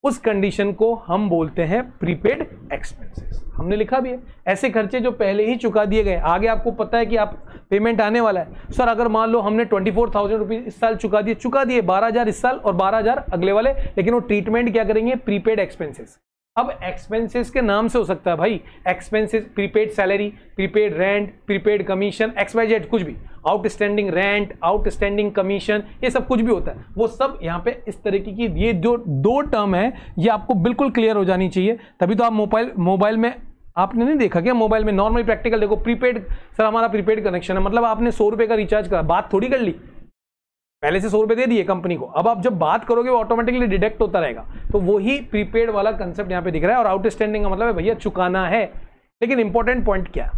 Speaker 1: उस कंडीशन को हम बोलते हैं प्रीपेड एक्सपेंसेस। हमने लिखा भी है, ऐसे खर्चे जो पहले ही चुका दिए गए, आगे आपको पता है कि आप पेमेंट आने वाला है। सर अगर मान लो हमने 24,000 रुपीज इस साल चुका दिए 12,000 इस साल और 12,000 अगले वाले, लेकिन वो ट्रीटमेंट क्या करेंगे, प्रीपेड एक्सपेंसेस। अब एक्सपेंसेस के नाम से हो सकता है भाई, expenses prepaid salary, prepaid rent, prepaid commission, XYZ कुछ भी, आउटस्टैंडिंग रेंट, आउटस्टैंडिंग कमीशन, ये सब कुछ भी होता है, वो सब यहाँ पे इस तरीके की ये जो 2 टर्म है ये आपको बिल्कुल क्लियर हो जानी चाहिए। तभी तो आप मोबाइल में आपने नहीं देखा क्या, मोबाइल में नॉर्मल प्रैक्टिकल देखो, प्रीपेड सर हमारा प्रीपेड कनेक्शन है, मतलब आपने 100 रुपए का रिचार्ज करा, बात थोड़ी कर ली, पहले से 100 रुपए दे दिए कंपनी को, अब आप जब बात करोगे वो ऑटोमेटिकली डिडक्ट होता रहेगा। तो वही प्रीपेड वाला कंसेप्ट यहाँ पे दिख रहा है। और आउटस्टैंडिंग का मतलब है भैया चुकाना है। लेकिन इंपॉर्टेंट पॉइंट क्या,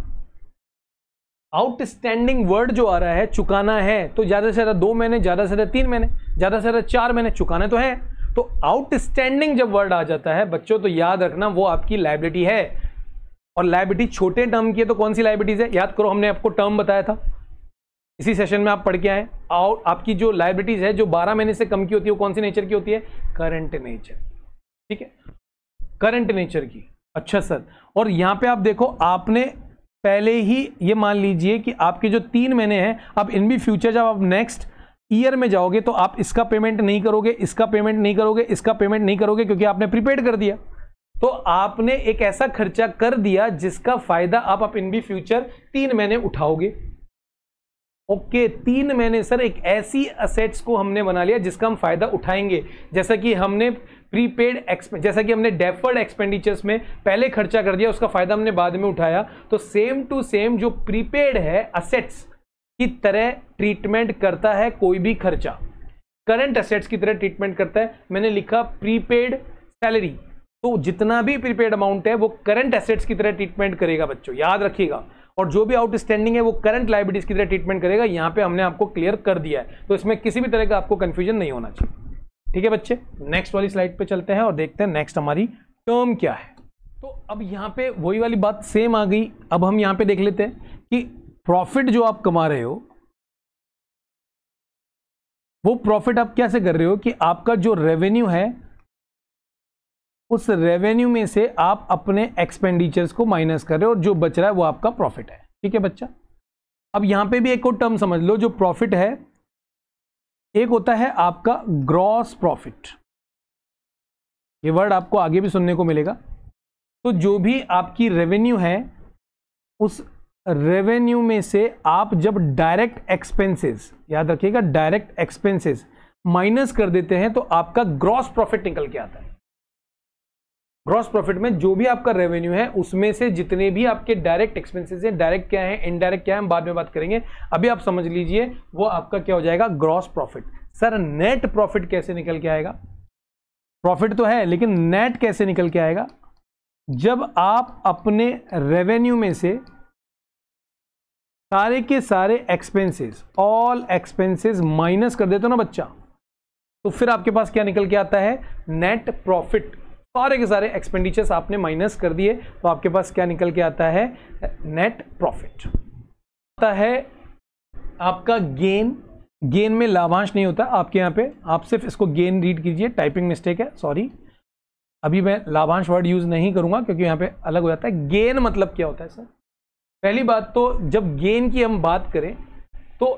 Speaker 1: आउटस्टैंडिंग वर्ड जो आ रहा है चुकाना है, तो ज्यादा से ज्यादा 2 महीने, ज्यादा से ज्यादा 3 महीने, ज्यादा से ज्यादा 4 महीने चुकाने तो है। तो आउटस्टैंडिंग जब वर्ड आ जाता है बच्चों, तो याद रखना वो आपकी लायबिलिटी है। और लायबिलिटी छोटे टर्म की है, तो कौन सी लायबिलिटीज है, याद करो हमने आपको टर्म बताया था इसी सेशन में, आप पढ़ के आए। और आपकी जो लायबिलिटीज है जो 12 महीने से कम की होती है वो कौन सी नेचर की होती है, करंट नेचर। ठीक है, करंट नेचर की। अच्छा सर, और यहां पे आप देखो आपने पहले ही ये मान लीजिए कि आपके जो 3 महीने हैं, अब इन भी फ्यूचर जब आप नेक्स्ट ईयर में जाओगे तो आप इसका पेमेंट नहीं करोगे, इसका पेमेंट नहीं करोगे, इसका पेमेंट नहीं करोगे, क्योंकि आपने प्रीपेड कर दिया। तो आपने एक ऐसा खर्चा कर दिया जिसका फायदा आप इन भी फ्यूचर 3 महीने उठाओगे। ओके, 3 महीने सर, एक ऐसी असेट्स को हमने बना लिया जिसका हम फायदा उठाएंगे। जैसा कि हमने जैसा कि हमने डेफर्ड एक्सपेंडिचर्स में पहले खर्चा कर दिया, उसका फायदा हमने बाद में उठाया। तो सेम टू सेम जो प्रीपेड है असेट्स की तरह ट्रीटमेंट करता है कोई भी खर्चा, करंट असेट्स की तरह ट्रीटमेंट करता है। मैंने लिखा प्रीपेड सैलरी, तो जितना भी प्रीपेड अमाउंट है वो करंट एसेट्स की तरह ट्रीटमेंट करेगा बच्चों, याद रखिएगा। और जो भी आउटस्टैंडिंग है वो करंट लायबिलिटीज की तरह ट्रीटमेंट करेगा। यहां पे हमने आपको क्लियर कर दिया है, तो इसमें किसी भी तरह का आपको कंफ्यूजन नहीं होना चाहिए। ठीक है बच्चे, नेक्स्ट वाली स्लाइड पे चलते हैं और देखते हैं नेक्स्ट हमारी टर्म क्या है। तो अब यहां पे वही वाली बात सेम आ गई। अब हम यहां पे देख लेते हैं कि प्रॉफिट जो आप कमा रहे हो वो प्रॉफिट आप कैसे कर रहे हो, कि आपका जो रेवेन्यू है उस रेवेन्यू में से आप अपने एक्सपेंडिचर्स को माइनस कर रहे हो और जो बच रहा है वो आपका प्रॉफिट है। ठीक है बच्चा। अब यहां पे भी एक और टर्म समझ लो, जो प्रॉफिट है एक होता है आपका ग्रॉस प्रॉफिट, ये वर्ड आपको आगे भी सुनने को मिलेगा। तो जो भी आपकी रेवेन्यू है उस रेवेन्यू में से आप जब डायरेक्ट एक्सपेंसेस, याद रखिएगा डायरेक्ट एक्सपेंसेस माइनस कर देते हैं तो आपका ग्रॉस प्रॉफिट निकल के आता है। ग्रॉस प्रॉफिट में जो भी आपका रेवेन्यू है उसमें से जितने भी आपके डायरेक्ट एक्सपेंसेस हैं, डायरेक्ट क्या है इनडायरेक्ट क्या है हम बाद में बात करेंगे, अभी आप समझ लीजिए वो आपका क्या हो जाएगा gross profit. Sir net profit कैसे निकल के आएगा? प्रॉफिट तो है लेकिन नेट कैसे निकल के आएगा? जब आप अपने रेवेन्यू में से सारे के सारे एक्सपेंसेस, ऑल एक्सपेंसेस माइनस कर देते हो ना बच्चा, तो फिर आपके पास क्या निकल के आता है? Net profit. सारे के सारे एक्सपेंडिचर्स आपने माइनस कर दिए तो आपके पास क्या निकल के आता है? Net profit. आता है आपका गेन। गेन में लाभांश नहीं होता आपके यहाँ पे, आप सिर्फ इसको गेन रीड कीजिए, टाइपिंग मिस्टेक है, सॉरी। अभी मैं लाभांश वर्ड यूज नहीं करूंगा क्योंकि यहाँ पे अलग हो जाता है। गेन मतलब क्या होता है सर? पहली बात तो जब गेन की हम बात करें तो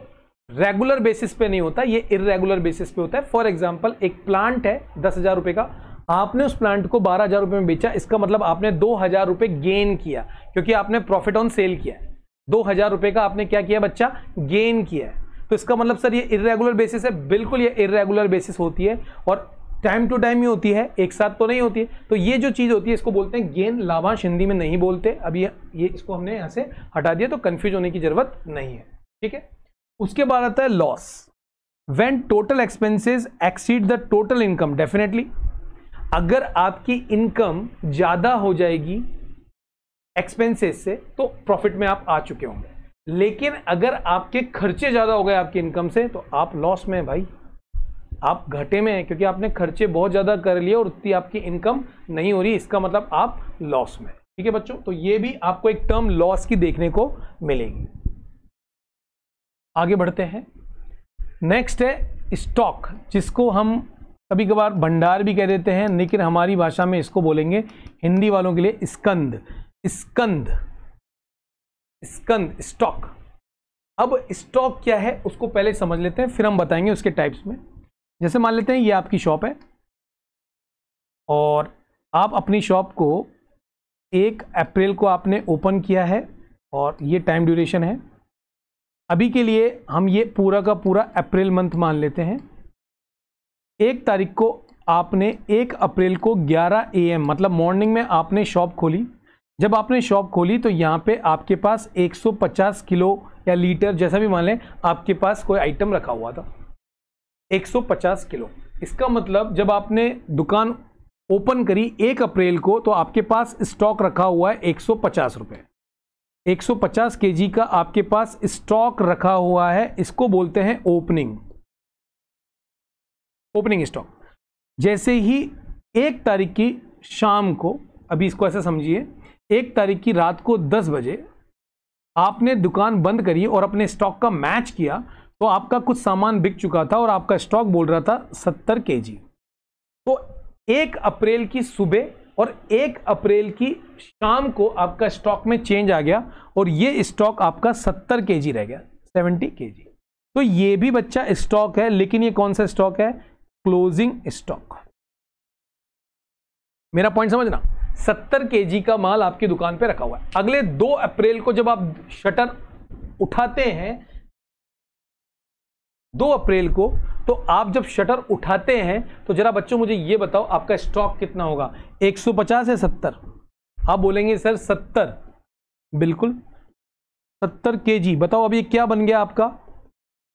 Speaker 1: रेगुलर बेसिस पे नहीं होता, ये इर्रेगुलर बेसिस पे होता है। फॉर एग्जांपल एक प्लांट है 10,000 रुपए का, आपने उस प्लांट को 12,000 रुपए में बेचा, इसका मतलब आपने 2,000 रुपए गेन किया क्योंकि आपने प्रॉफिट ऑन सेल किया है। 2,000 रुपए का आपने क्या किया बच्चा? गेन किया है। तो इसका मतलब सर ये इर्रेगुलर बेसिस है? बिल्कुल ये इर्रेगुलर बेसिस होती है और टाइम टू टाइम ही होती है, एक साथ तो नहीं होती है। तो ये जो चीज होती है इसको बोलते हैं गेन। लाभांश हिंदी में नहीं बोलते। अभी ये इसको हमने यहां से हटा दिया तो कंफ्यूज होने की जरूरत नहीं है। ठीक है। उसके बाद आता है loss. When total expenses exceed the total income. Definitely अगर आपकी इनकम ज्यादा हो जाएगी एक्सपेंसेस से तो प्रॉफिट में आप आ चुके होंगे, लेकिन अगर आपके खर्चे ज्यादा हो गए आपकी इनकम से तो आप लॉस में हैं भाई, आप घाटे में हैं क्योंकि आपने खर्चे बहुत ज्यादा कर लिए और उतनी आपकी इनकम नहीं हो रही, इसका मतलब आप लॉस में। ठीक है बच्चों, तो ये भी आपको एक टर्म लॉस की देखने को मिलेगी। आगे बढ़ते हैं। नेक्स्ट है स्टॉक, जिसको हम कभी कभार भंडार भी कह देते हैं, लेकिन हमारी भाषा में इसको बोलेंगे हिंदी वालों के लिए स्कंद। स्कंद, स्कंद, स्टॉक। अब स्टॉक क्या है उसको पहले समझ लेते हैं, फिर हम बताएंगे उसके टाइप्स में। जैसे मान लेते हैं ये आपकी शॉप है और आप अपनी शॉप को 1 अप्रैल को आपने ओपन किया है और ये टाइम ड्यूरेशन है। अभी के लिए हम ये पूरा का पूरा अप्रैल मंथ मान लेते हैं। 1 तारीख को आपने 1 अप्रैल को 11 AM मतलब मॉर्निंग में आपने शॉप खोली। जब आपने शॉप खोली तो यहाँ पे आपके पास 150 किलो या लीटर जैसा भी मान लें आपके पास कोई आइटम रखा हुआ था, 150 किलो। इसका मतलब जब आपने दुकान ओपन करी 1 अप्रैल को तो आपके पास स्टॉक रखा हुआ है 150 रुपये। 150 kg का आपके पास स्टॉक रखा हुआ है, इसको बोलते हैं ओपनिंग, ओपनिंग स्टॉक। जैसे ही 1 तारीख की शाम को, अभी इसको ऐसे समझिए, 1 तारीख की रात को 10 बजे आपने दुकान बंद करी और अपने स्टॉक का मैच किया तो आपका कुछ सामान बिक चुका था और आपका स्टॉक बोल रहा था 70 kg। तो 1 अप्रैल की सुबह और 1 अप्रैल की शाम को आपका स्टॉक में चेंज आ गया और ये स्टॉक आपका 70 kg रह गया, 70 kg। तो ये भी बच्चा स्टॉक है, लेकिन ये कौन सा स्टॉक है? Closing stock. मेरा पॉइंट समझना, 70 kg का माल आपकी दुकान पे रखा हुआ है। अगले 2 अप्रैल को जब आप शटर उठाते हैं, 2 अप्रैल को, तो आप जब शटर उठाते हैं तो जरा बच्चों मुझे ये बताओ आपका स्टॉक कितना होगा? 150 या 70? आप बोलेंगे सर 70। बिल्कुल 70 kg। बताओ अभी क्या बन गया आपका?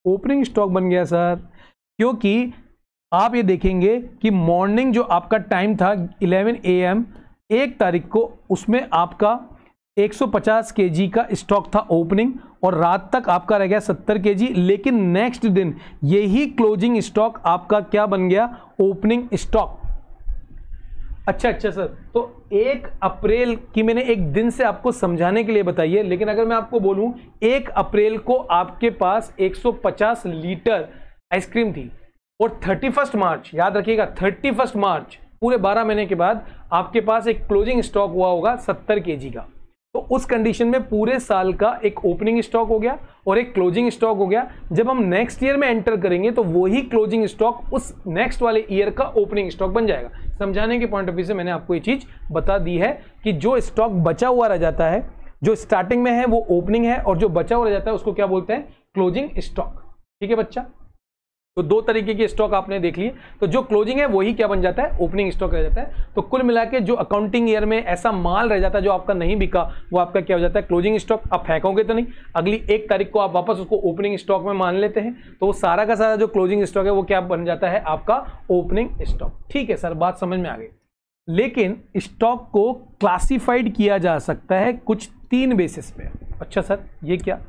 Speaker 1: ओपनिंग स्टॉक बन गया सर, क्योंकि आप ये देखेंगे कि मॉर्निंग जो आपका टाइम था 11 AM 1 तारीख को, उसमें आपका 150 kg का स्टॉक था ओपनिंग और रात तक आपका रह गया 70 kg। लेकिन नेक्स्ट दिन यही क्लोजिंग स्टॉक आपका क्या बन गया? Opening stock. अच्छा सर, तो 1 अप्रैल की मैंने एक दिन से आपको समझाने के लिए बताइए, लेकिन अगर मैं आपको बोलूं 1 अप्रैल को आपके पास 150 लीटर आइसक्रीम थी और 31 मार्च, याद रखिएगा 31 मार्च पूरे 12 महीने के बाद आपके पास एक क्लोजिंग स्टॉक हुआ होगा 70 kg का, तो उस कंडीशन में पूरे साल का एक ओपनिंग स्टॉक हो गया और एक क्लोजिंग स्टॉक हो गया। जब हम नेक्स्ट ईयर में एंटर करेंगे तो वही क्लोजिंग स्टॉक उस नेक्स्ट वाले ईयर का ओपनिंग स्टॉक बन जाएगा। समझाने के पॉइंट ऑफ व्यू से मैंने आपको ये चीज बता दी है कि जो स्टॉक बचा हुआ रह जाता है, जो स्टार्टिंग में है वो ओपनिंग है, और जो बचा हुआ रह जाता है उसको क्या बोलते हैं, क्लोजिंग स्टॉक। ठीक है बच्चा, तो दो तरीके के स्टॉक आपने देख लिए। तो जो क्लोजिंग है वही क्या बन जाता है, ओपनिंग स्टॉक रह जाता है। तो कुल मिला के जो अकाउंटिंग ईयर में ऐसा माल रह जाता है जो आपका नहीं बिका, वो आपका क्या हो जाता है, क्लोजिंग स्टॉक। आप फेंकोगे तो नहीं, अगली 1 तारीख को आप वापस उसको ओपनिंग स्टॉक में मान लेते हैं, तो वो सारा का सारा जो क्लोजिंग स्टॉक है वो क्या बन जाता है, आपका ओपनिंग स्टॉक। ठीक है सर, बात समझ में आ गई। लेकिन स्टॉक को क्लासिफाइड किया जा सकता है कुछ 3 बेसिस पे। अच्छा सर, ये क्या?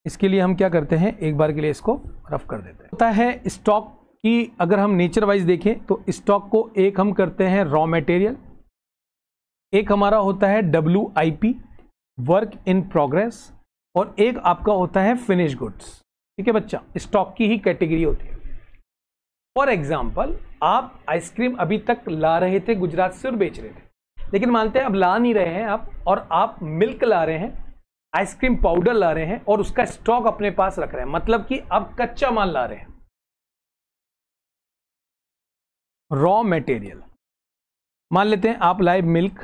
Speaker 1: इसके लिए हम क्या करते हैं, एक बार के लिए इसको रफ कर देते हैं। होता है स्टॉक की, अगर हम नेचर वाइज देखें तो स्टॉक को एक हम करते हैं रॉ मटेरियल, एक हमारा होता है WIP वर्क इन प्रोग्रेस, और एक आपका होता है फिनिश गुड्स। ठीक है बच्चा, स्टॉक की ही कैटेगरी होती है। फॉर एग्जाम्पल, आप आइसक्रीम अभी तक ला रहे थे गुजरात से और बेच रहे थे, लेकिन मानते हैं अब ला नहीं रहे हैं आप, और आप मिल्क ला रहे हैं, आइसक्रीम पाउडर ला रहे हैं और उसका स्टॉक अपने पास रख रहे हैं, मतलब कि आप कच्चा माल ला रहे हैं, रॉ मटेरियल। मान लेते हैं आप लाए मिल्क,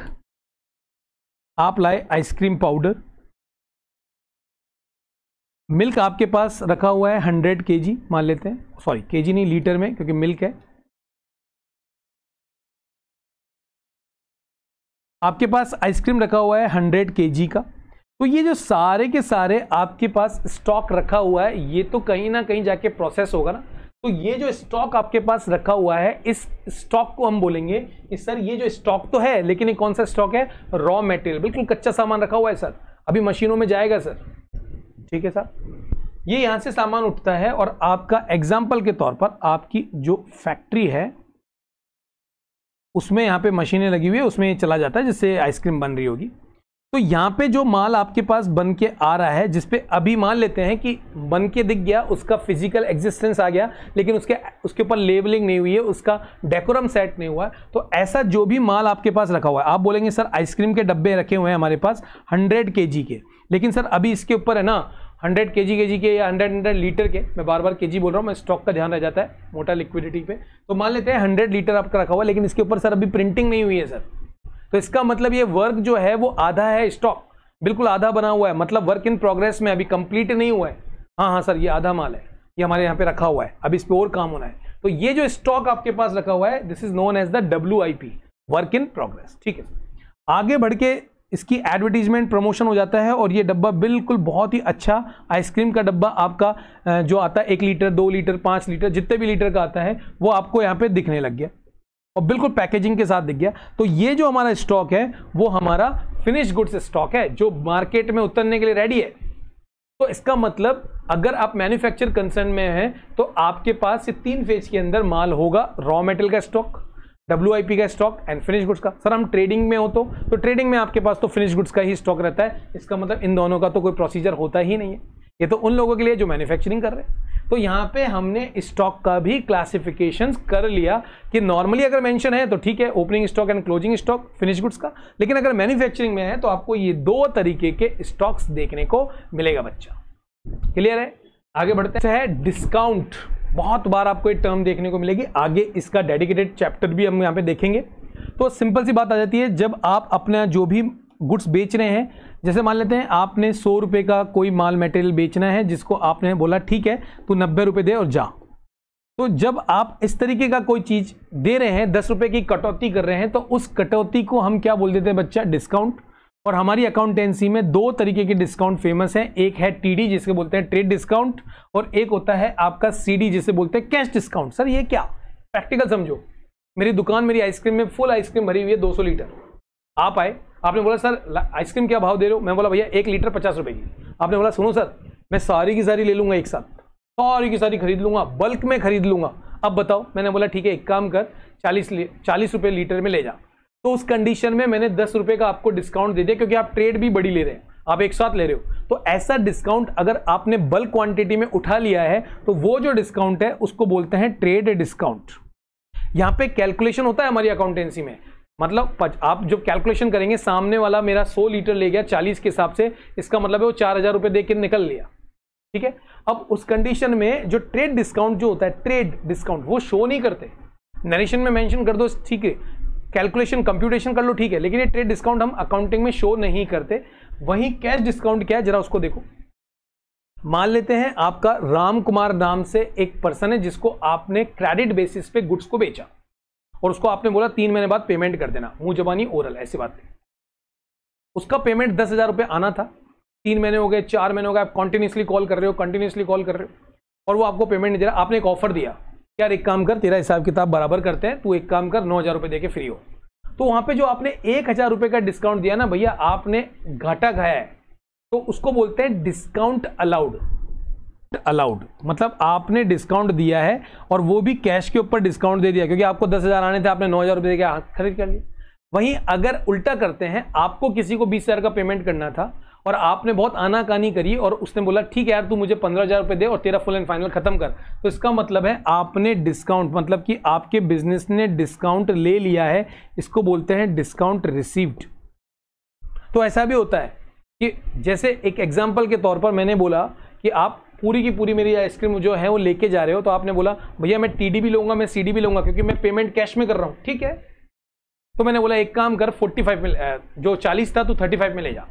Speaker 1: आप लाए आइसक्रीम पाउडर। मिल्क आपके पास रखा हुआ है 100 kg, मान लेते हैं, सॉरी केजी नहीं, लीटर में, क्योंकि मिल्क है। आपके पास आइसक्रीम रखा हुआ है 100 kg का। तो ये जो सारे के सारे आपके पास स्टॉक रखा हुआ है, ये तो कहीं ना कहीं जाके प्रोसेस होगा ना। तो ये जो स्टॉक आपके पास रखा हुआ है, इस स्टॉक को हम बोलेंगे कि सर ये जो स्टॉक तो है, लेकिन ये कौन सा स्टॉक है, रॉ मटेरियल, बिल्कुल कच्चा सामान रखा हुआ है सर, अभी मशीनों में जाएगा सर। ठीक है सर, ये यहां से सामान उठता है और आपका एग्जाम्पल के तौर पर आपकी जो फैक्ट्री है उसमें यहां पे मशीनें लगी हुई है, उसमें ये चला जाता है जिससे आइसक्रीम बन रही होगी। तो यहां पे जो माल आपके पास बन के आ रहा है, जिसपे अभी मान लेते हैं कि बन के दिख गया, उसका फिजिकल एग्जिस्टेंस आ गया, लेकिन उसके ऊपर लेबलिंग नहीं हुई है, उसका डेकोरम सेट नहीं हुआ है, तो ऐसा जो भी माल आपके पास रखा हुआ है, आप बोलेंगे सर आइसक्रीम के डब्बे रखे हुए हैं हमारे पास 100 kg के, लेकिन सर अभी इसके ऊपर है ना 100 kg के या 100 लीटर के, मैं बार बार केजी बोल रहा हूँ, मैं स्टॉक का ध्यान रह जाता है मोटा लिक्विडिटी पे। तो मान लेते हैं 100 लीटर आपका रखा हुआ है, लेकिन इसके ऊपर सर अभी प्रिंटिंग नहीं हुई है सर, तो इसका मतलब ये वर्क जो है वो आधा है, स्टॉक बिल्कुल आधा बना हुआ है, मतलब वर्क इन प्रोग्रेस में, अभी कंप्लीट नहीं हुआ है। हाँ सर, ये आधा माल है, ये हमारे यहाँ पे रखा हुआ है, अभी इस पे और काम होना है। तो ये जो स्टॉक आपके पास रखा हुआ है, this is known as the WIP, work in progress. ठीक है, आगे बढ़ के इसकी एडवर्टीजमेंट प्रमोशन हो जाता है, और ये डब्बा बिल्कुल बहुत ही अच्छा आइसक्रीम का डब्बा आपका जो आता है 1 लीटर 2 लीटर 5 लीटर जितने भी लीटर का आता है, वो आपको यहाँ पे दिखने लग गया और बिल्कुल पैकेजिंग के साथ दिख गया। तो ये जो हमारा स्टॉक है वो हमारा फिनिश गुड्स स्टॉक है, जो मार्केट में उतरने के लिए रेडी है। तो इसका मतलब अगर आप मैन्युफैक्चर कंसर्न में हैं तो आपके पास ये 3 फेज के अंदर माल होगा, रॉ मेटेरियल का स्टॉक, WIP का स्टॉक एंड फिनिश गुड्स का। सर हम ट्रेडिंग में हो तो ट्रेडिंग में आपके पास तो फिनिश गुड्स का ही स्टॉक रहता है, इसका मतलब इन दोनों का तो कोई प्रोसीजर होता ही नहीं है, ये तो उन लोगों के लिए जो मैन्युफैक्चरिंग कर रहे हैं। तो यहाँ पे हमने स्टॉक का भी क्लासिफिकेशन कर लिया कि नॉर्मली अगर मेंशन है तो ठीक है, opening stock and closing stock finish goods का, लेकिन अगर मैन्युफैक्चरिंग में है तो आपको ये 2 तरीके के स्टॉक्स देखने को मिलेगा बच्चा। क्लियर है? आगे बढ़ते हैं, डिस्काउंट। बहुत बार आपको ये टर्म देखने को मिलेगी, आगे इसका डेडिकेटेड चैप्टर भी हम यहाँ पे देखेंगे। तो सिंपल सी बात आ जाती है, जब आप अपना जो भी गुड्स बेच रहे हैं, जैसे मान लेते हैं आपने 100 रुपए का कोई माल मटेरियल बेचना है, जिसको आपने बोला ठीक है तू 90 रुपए दे और जा। तो जब आप इस तरीके का कोई चीज दे रहे हैं, 10 रुपए की कटौती कर रहे हैं, तो उस कटौती को हम क्या बोल देते हैं बच्चा, डिस्काउंट। और हमारी अकाउंटेंसी में 2 तरीके के डिस्काउंट फेमस हैं, एक है TD जिसके बोलते हैं ट्रेड डिस्काउंट, और एक होता है आपका CD जिसे बोलते हैं कैश डिस्काउंट। सर ये क्या, प्रैक्टिकल समझो। मेरी दुकान, मेरी आइसक्रीम में फुल आइसक्रीम भरी हुई है 200 लीटर, आप आए, आपने बोला सर आइसक्रीम क्या भाव दे रहे हो, मैं बोला भैया 1 लीटर 50 रुपए की। आपने बोला सुनो सर मैं सारी की सारी ले लूंगा, एक साथ सारी की सारी खरीद लूंगा, बल्क में खरीद लूंगा, अब बताओ। मैंने बोला ठीक है, एक काम कर 40 रुपए लीटर में ले जा। तो उस कंडीशन में मैंने 10 रुपए का आपको डिस्काउंट दे दिया, क्योंकि आप ट्रेड भी बड़ी ले रहे हैं, आप एक साथ ले रहे हो। तो ऐसा डिस्काउंट अगर आपने बल्क क्वांटिटी में उठा लिया है, तो वो जो डिस्काउंट है उसको बोलते हैं ट्रेड डिस्काउंट। यहाँ पे कैलकुलेशन होता है हमारी अकाउंटेंसी में, मतलब आप जब कैलकुलेशन करेंगे सामने वाला मेरा 100 लीटर ले गया 40 के हिसाब से, इसका मतलब है वो 4000 रुपए दे के निकल लिया, ठीक है। अब उस कंडीशन में जो ट्रेड डिस्काउंट जो होता है, ट्रेड डिस्काउंट वो शो नहीं करते, नरेशन में मेंशन कर दो ठीक है, कैलकुलेशन कंप्यूटेशन कर लो ठीक है, लेकिन ये ट्रेड डिस्काउंट हम अकाउंटिंग में शो नहीं करते। वहीं कैश डिस्काउंट क्या है जरा उसको देखो। मान लेते हैं आपका राम कुमार नाम से एक पर्सन है जिसको आपने क्रेडिट बेसिस पे गुड्स को बेचा और उसको आपने बोला 3 महीने बाद पेमेंट कर देना, मुंह जबानी ओरल ऐसी बात थी। उसका पेमेंट 10,000 रुपये आना था, 3 महीने हो गए, 4 महीने हो गए, आप कंटिन्यूसली कॉल कर रहे हो और वो आपको पेमेंट नहीं दे रहा। आपने एक ऑफर दिया, यार एक काम कर, तेरा हिसाब किताब बराबर करते हैं, तू एक काम कर 9,000 रुपये दे के फ्री हो। तो वहां पे जो आपने 1,000 रुपये का डिस्काउंट दिया ना भैया, आपने घाटा खाया है, तो उसको बोलते हैं डिस्काउंट अलाउड। मतलब आपने डिस्काउंट दिया है और वो भी कैश के ऊपर डिस्काउंट दे दिया, क्योंकि आपको 10,000 आने थे, आपने 9,000 रुपये दे के खरीद कर लिया। वहीं अगर उल्टा करते हैं, आपको किसी को 20,000 का पेमेंट करना था और आपने बहुत आनाकानी करी और उसने बोला ठीक है यार तू मुझे 15,000 रुपये दे और तेरा फुल एंड फाइनल खत्म कर, तो इसका मतलब है आपने डिस्काउंट, मतलब कि आपके बिजनेस ने डिस्काउंट ले लिया है, इसको बोलते हैं डिस्काउंट रिसीव्ड। तो ऐसा भी होता है कि जैसे एक एग्जांपल के तौर पर मैंने बोला कि आप पूरी की पूरी मेरी आइसक्रीम जो है वो लेके जा रहे हो, तो आपने बोला भैया मैं टीडी भी लूंगा, मैं सीडी भी लूंगा, क्योंकि मैं पेमेंट कैश में कर रहा हूं, ठीक है। तो मैंने बोला एक काम कर 45 में, जो 40 था तू 35 में ले जा।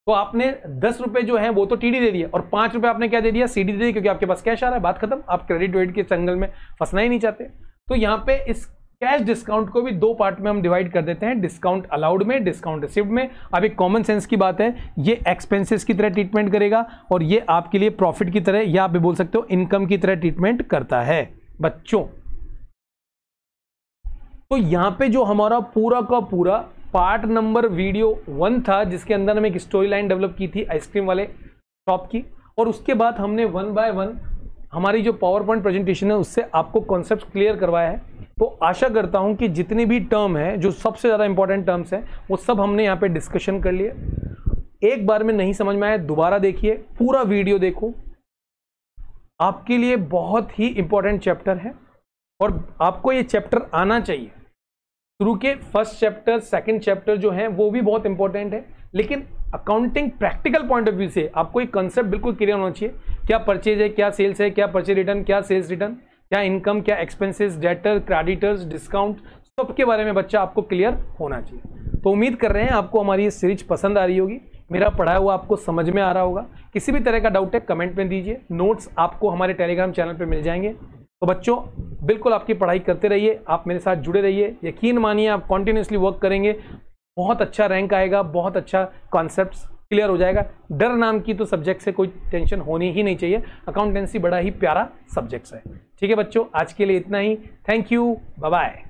Speaker 1: तो आपने 10 रुपए जो है वो तो टीडी दे दिया और 5 रुपए आपने क्या दे दिया, सीडी दे दी, क्योंकि आपके पास कैश आ रहा है, बात खत्म। आप क्रेडिट वेडिट के चंगल में फंसना ही नहीं चाहते। तो यहाँ पे इस कैश डिस्काउंट को भी 2 पार्ट में हम डिवाइड कर देते हैं, डिस्काउंट अलाउड में, डिस्काउंट रिसीव्ड में। अब एक कॉमन सेंस की बात है, ये एक्सपेंसेस की तरह ट्रीटमेंट करेगा और ये आपके लिए प्रॉफिट की तरह, या आप भी बोल सकते हो इनकम की तरह ट्रीटमेंट करता है बच्चों। तो यहां पे जो हमारा पूरा का पूरा पार्ट नंबर वीडियो 1 था, जिसके अंदर हमने एक स्टोरी लाइन डेवलप की थी आइसक्रीम वाले शॉप की, और उसके बाद हमने 1 बाय 1 हमारी जो पावर पॉइंट प्रेजेंटेशन है उससे आपको कॉन्सेप्ट क्लियर करवाया है। तो आशा करता हूं कि जितनी भी टर्म है, जो सबसे ज़्यादा इंपॉर्टेंट टर्म्स हैं, वो सब हमने यहाँ पे डिस्कशन कर लिए। एक बार में नहीं समझ में आया दोबारा देखिए, पूरा वीडियो देखो, आपके लिए बहुत ही इंपॉर्टेंट चैप्टर है और आपको ये चैप्टर आना चाहिए। शुरू के फर्स्ट चैप्टर, सेकंड चैप्टर जो है वो भी बहुत इंपॉर्टेंट है, लेकिन accounting practical point of view से आपको एक कंसेप्ट बिल्कुल क्लियर होना चाहिए। क्या परचेज है, क्या सेल्स है, क्या परचेज रिटर्न, क्या सेल्स रिटर्न, क्या इनकम, क्या एक्सपेंसेस, डेटर, क्रेडिटर्स, डिस्काउंट, सबके बारे में बच्चा आपको क्लियर होना चाहिए। तो उम्मीद कर रहे हैं आपको हमारी ये सीरीज पसंद आ रही होगी, मेरा पढ़ाया हुआ आपको समझ में आ रहा होगा। किसी भी तरह का डाउट है कमेंट में दीजिए, नोट्स आपको हमारे टेलीग्राम चैनल पर मिल जाएंगे। तो बच्चों बिल्कुल आपकी पढ़ाई करते रहिए, आप मेरे साथ जुड़े रहिए, यकीन मानिए आप कॉन्टिन्यूसली वर्क करेंगे, बहुत अच्छा रैंक आएगा, बहुत अच्छा कॉन्सेप्ट्स क्लियर हो जाएगा। डर नाम की तो सब्जेक्ट से कोई टेंशन होनी ही नहीं चाहिए, अकाउंटेंसी बड़ा ही प्यारा सब्जेक्ट है। ठीक है बच्चों, आज के लिए इतना ही, थैंक यू, बाय बाय।